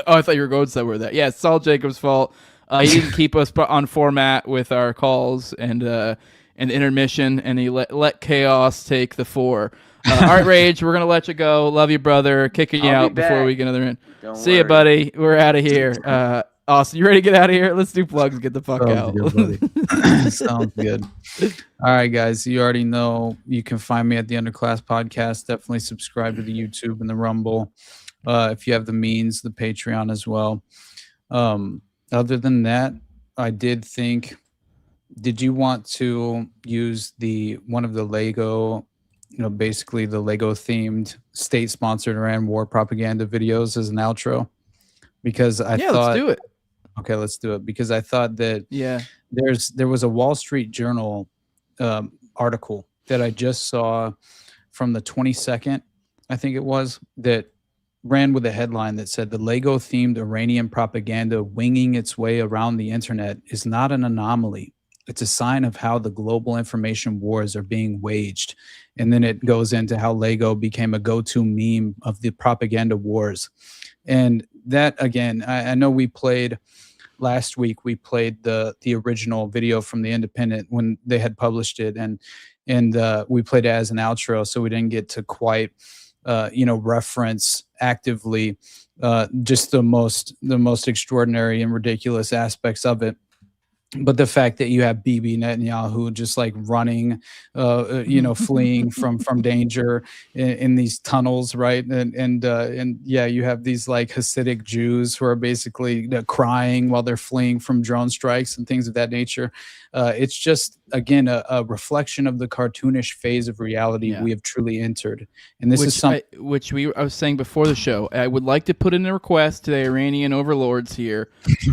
Oh, I thought you were going somewhere with that. Yeah, it's all Jacob's fault. He didn't keep us on format with our calls and intermission, and he let chaos take the fore. All right, Rage, we're gonna let you go. Love you, brother. Kicking you I'll be out before back. we get another in. Don't See you, worry. buddy. We're out of here. Austin, you ready to get out of here? Let's do plugs and get the fuck out. Good, buddy. Sounds good. All right, guys. You already know you can find me at the Underclass Podcast. Definitely subscribe to the YouTube and the Rumble. If you have the means, the Patreon as well. Other than that, I did think, did you want to use one of the Lego, basically the Lego themed state-sponsored Iran war propaganda videos as an outro? Because I thought, let's do it. Okay, let's do it. Because I thought that Yeah, there was a Wall Street Journal article that I just saw from the 22nd, I think it was, that ran with a headline that said the Lego themed Iranian propaganda winging its way around the internet is not an anomaly. It's a sign of how the global information wars are being waged. And then it goes into how Lego became a go-to meme of the propaganda wars. And that, again, I know we played last week, we played the original video from The Independent when they had published it, and we played it as an outro, so we didn't get to quite reference actively just the most extraordinary and ridiculous aspects of it. But the fact that you have Bibi Netanyahu just like running, fleeing from danger in these tunnels, right? And yeah, you have these like Hasidic Jews who are basically crying while they're fleeing from drone strikes and things of that nature. It's just, again, a reflection of the cartoonish phase of reality we have truly entered. And this is something I was saying before the show. I would like to put in a request to the Iranian overlords here.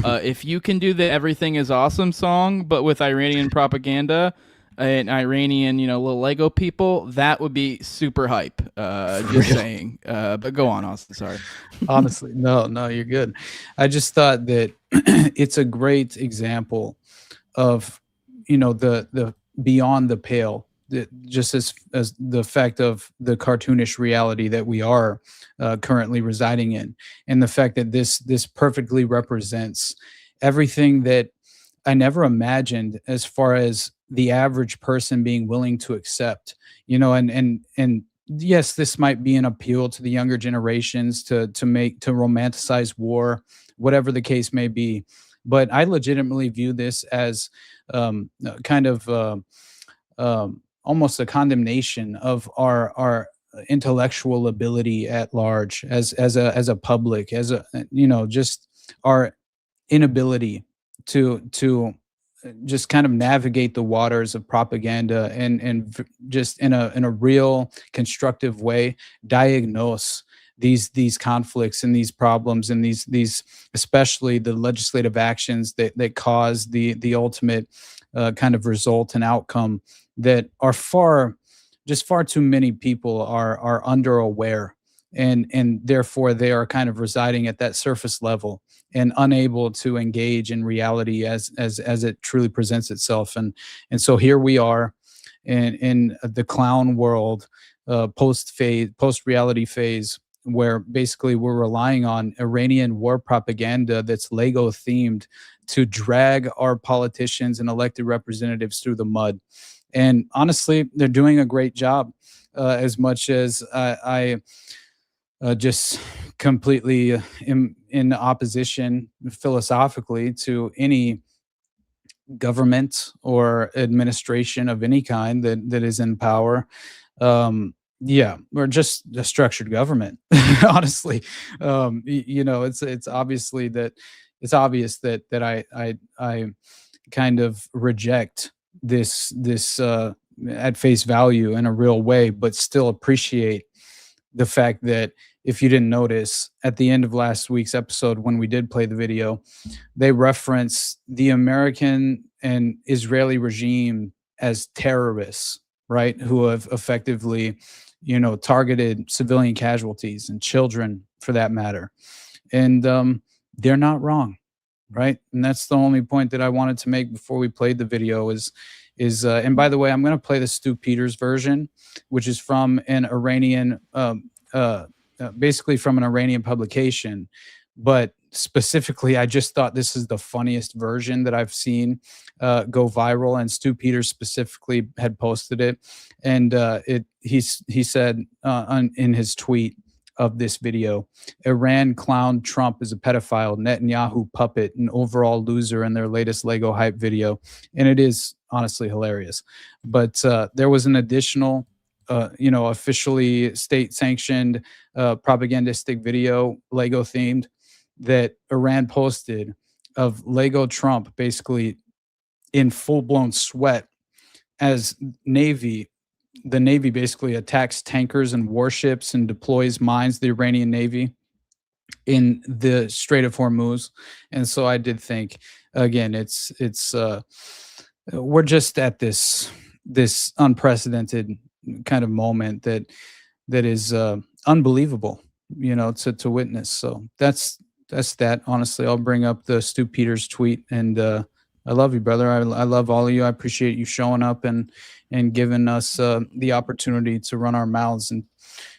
If you can do the "Everything Is Awesome" song, but with Iranian propaganda and Iranian, little Lego people, that would be super hype. Just saying. But go on, Austin. Sorry. Honestly, no, you're good. I just thought that it's a great example of the beyond the pale, just as the fact of the cartoonish reality that we are currently residing in, and the fact that this perfectly represents everything that I never imagined as far as the average person being willing to accept, and yes, this might be an appeal to the younger generations to romanticize war, whatever the case may be. But I legitimately view this as kind of almost a condemnation of our intellectual ability at large as a public, as just our inability to just kind of navigate the waters of propaganda and just in a real constructive way diagnose these conflicts and these problems and these especially the legislative actions that cause the ultimate kind of result and outcome that are far too many people are underaware, and therefore they are kind of residing at that surface level and unable to engage in reality as it truly presents itself. And so here we are in the clown world, post reality phase, where basically we're relying on Iranian war propaganda that's Lego themed to drag our politicians and elected representatives through the mud. And honestly, they're doing a great job. As much as I just completely am in opposition philosophically to any government or administration of any kind that is in power. Or just a structured government. Honestly, it's obviously that it's obvious that I kind of reject this at face value in a real way, but still appreciate the fact that, if you didn't notice, at the end of last week's episode, when we did play the video, they reference the American and Israeli regime as terrorists, right? Who have effectively, targeted civilian casualties and children, for that matter. And they're not wrong, right? And that's the only point that I wanted to make before we played the video is and by the way, I'm going to play the Stu Peters version, which is from an Iranian basically from an Iranian publication, but specifically, I just thought this is the funniest version that I've seen go viral, and Stu Peters specifically had posted it, and he said in his tweet of this video, Iran clowned Trump as a pedophile, Netanyahu puppet, an overall loser in their latest Lego hype video, and it is honestly hilarious. But there was an additional officially state-sanctioned propagandistic video, Lego themed, that Iran posted of Lego Trump basically in full-blown sweat as the Navy basically attacks tankers and warships and deploys mines, the Iranian Navy, in the Strait of Hormuz. And so I did think, again, it's we're just at this unprecedented kind of moment that is unbelievable, to witness. So that's that. Honestly, I'll bring up the Stu Peters tweet, and I love you, brother. I love all of you. I appreciate you showing up and giving us the opportunity to run our mouths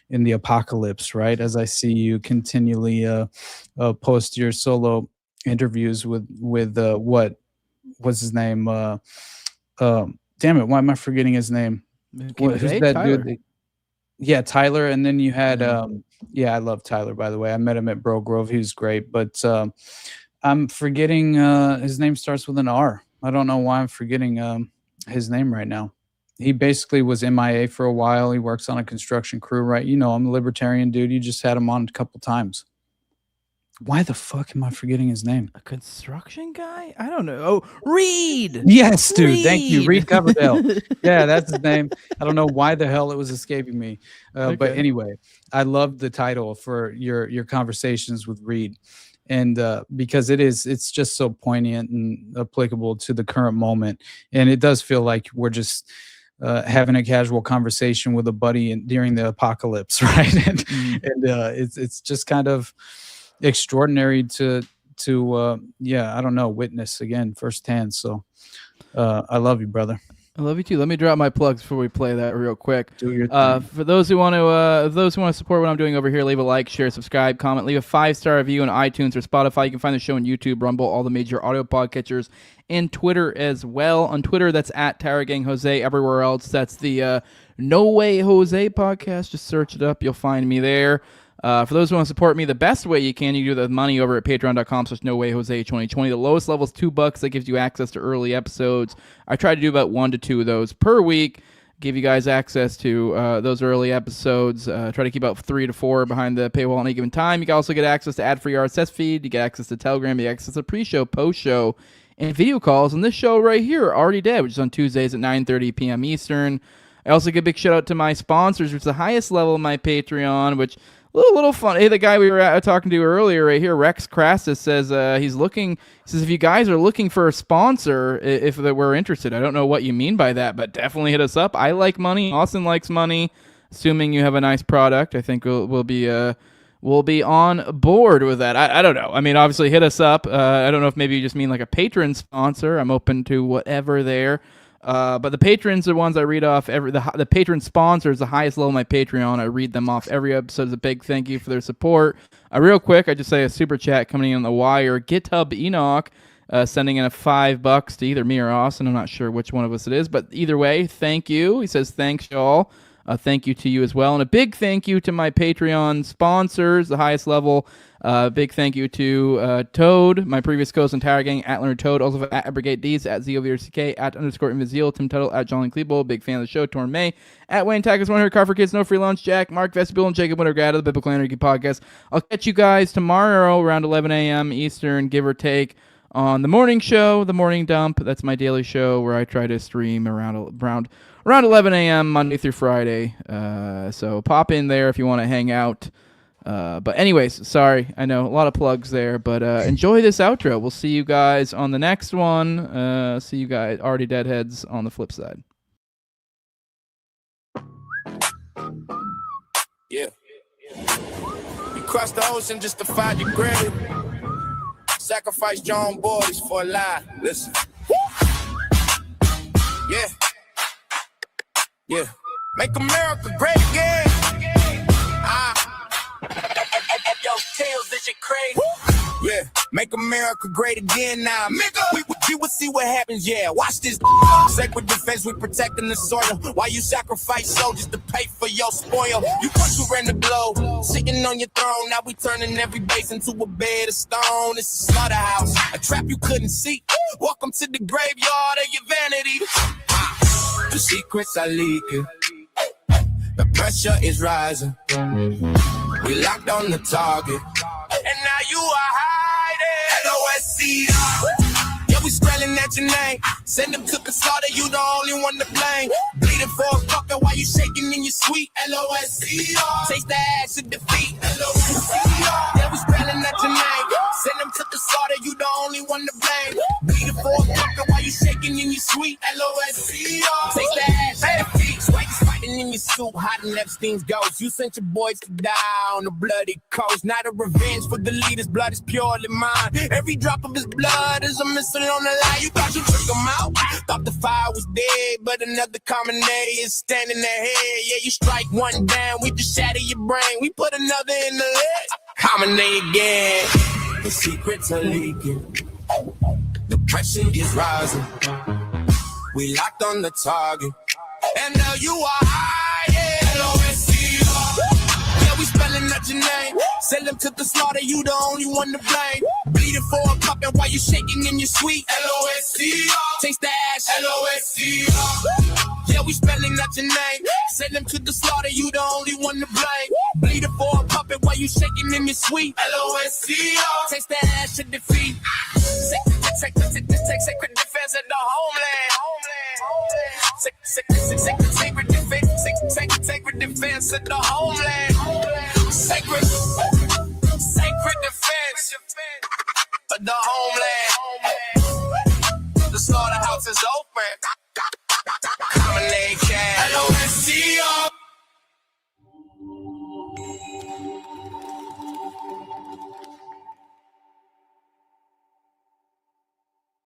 in the apocalypse, right? As I see you continually post your solo interviews with what's his name? Damn it, why am I forgetting his name? Who's that Tyler. dude? Yeah, Tyler. And then you had I love Tyler, by the way. I met him at Bro Grove. He was great, but I'm forgetting his name starts with an R. I don't know why I'm forgetting his name right now. He basically was MIA for a while. He works on a construction crew, right? I'm a libertarian dude. You just had him on a couple times. Why the fuck am I forgetting his name? A construction guy? I don't know. Oh, Reed. Yes, dude. Reed. Thank you. Reed Coverdale. Yeah, that's his name. I don't know why the hell it was escaping me. But anyway, I love the title for your conversations with Reed. And because it's just so poignant and applicable to the current moment. And it does feel like we're just having a casual conversation with a buddy during the apocalypse, right? And it's just kind of extraordinary to I don't know, witness again firsthand. So I love you, brother. I love you too. Let me drop my plugs before we play that real quick. Do your thing. For those who want to support what I'm doing over here, leave a like, share, subscribe, comment, leave a 5-star review on iTunes or Spotify. You can find the show on YouTube, Rumble, all the major audio podcatchers, and Twitter as well. On Twitter, that's at TowerGangJose. Everywhere else, that's the No Way Jose podcast. Just search it up. You'll find me there. For those who want to support me, the best way you can, you do the money over at patreon.com/NoWayJose2020. The lowest level is $2. That gives you access to early episodes. I try to do about 1 to 2 of those per week. Give you guys access to those early episodes. Try to keep about 3 to 4 behind the paywall at any given time. You can also get access to ad-free RSS feed. You get access to Telegram. You get access to pre-show, post-show, and video calls on this show right here, Already Dead, which is on Tuesdays at 9:30 p.m. Eastern. I also give a big shout out to my sponsors, which is the highest level of my Patreon, which little fun. Hey, the guy we were talking to earlier right here, Rex Crassus, says he's looking. He says if you guys are looking for a sponsor, if we're interested. I don't know what you mean by that, but definitely hit us up. I like money. Austin likes money. Assuming you have a nice product, I think we'll be on board with that. I don't know. I mean, obviously hit us up. I don't know if maybe you just mean like a patron sponsor. I'm open to whatever there. But the patrons are the ones I read off. The patron sponsors, the highest level of my Patreon. I read them off every episode as a big thank you for their support. Real quick, I just say a super chat coming in on the wire. GitHub Enoch sending in a $5 to either me or Austin. I'm not sure which one of us it is, but either way, thank you. He says, thanks, y'all. Thank you to you as well. And a big thank you to my Patreon sponsors, the highest level. Big thank you to Toad, my previous co-host and Tower Gang, at Leonard Toad, also at Brigade D's, at ZOVRCK, at _Invisiel, Tim Tuttle, at John Klebo, big fan of the show, Torn May, at Wayne Tackers, 100 Car for Kids, No Free Lunch, Jack, Mark Vestibule, and Jacob Wintergrad of the Biblical Anarchy Podcast. I'll catch you guys tomorrow around 11 a.m. Eastern, give or take, on the morning show, the Morning Dump. That's my daily show where I try to stream around 11 a.m. Monday through Friday. So pop in there if you want to hang out. But anyways, sorry, I know a lot of plugs there, but enjoy this outro. We'll see you guys on the next one. See you guys, already deadheads, on the flip side. Yeah. You crossed the ocean just to find your granny. Sacrifice your own boys for a lie. Listen. Yeah. Yeah. Make America great again. Yo, Tails, this shit crazy. Yeah. Make America great again now. We will see what happens, yeah. Watch this. Sacred defense, we protecting the soil. While you sacrifice soldiers to pay for your spoil. You thought you ran the globe, sitting on your throne. Now we turning every base into a bed of stone. It's a slaughterhouse, a trap you couldn't see. Welcome to the graveyard of your vanity. The secrets are leaking. The pressure is rising. We locked on the target. And now you are hiding. LOSC. Yeah, we spelling at your name. Send them to the slaughter, you the only one to blame. Bleeding for a fucker while you shaking in your sweet. LOSC. Taste the ass of defeat. LOSC. Yeah, we spelling at your name. Send them to the slaughter, you the only one to blame. Bleeding for a fucker while you shaking in your sweet. LOSC. Taste the ass of defeat. Swag's fighting in your suit, hiding Epstein's ghost. You sent your boys to die on the bloody coast. Not a revenge for the leader's blood is purely mine. Every drop of his blood is a missile on the line. You thought you took him out, thought the fire was dead, but another common name is standing ahead. Yeah, you strike one down, we just shatter your brain. We put another in the leg. Common name again. The secrets are leaking. The pressure is rising. We locked on the target. And now you are hiding. LOSC. Yeah, we spelling out your name. Send them to the slaughter, you the only one to blame. Bleeding for a cup and while you shaking in your sweet. LOSC. Taste the ash. LOSC. Yeah, we spelling out your name. Send them to the slaughter, you the only one to blame. Bleeding for a puppet while you shaking in your sweet. LOSC. Taste the ash of defeat. Sacred defense of the homeland. Sacred defense of the homeland. Sacred.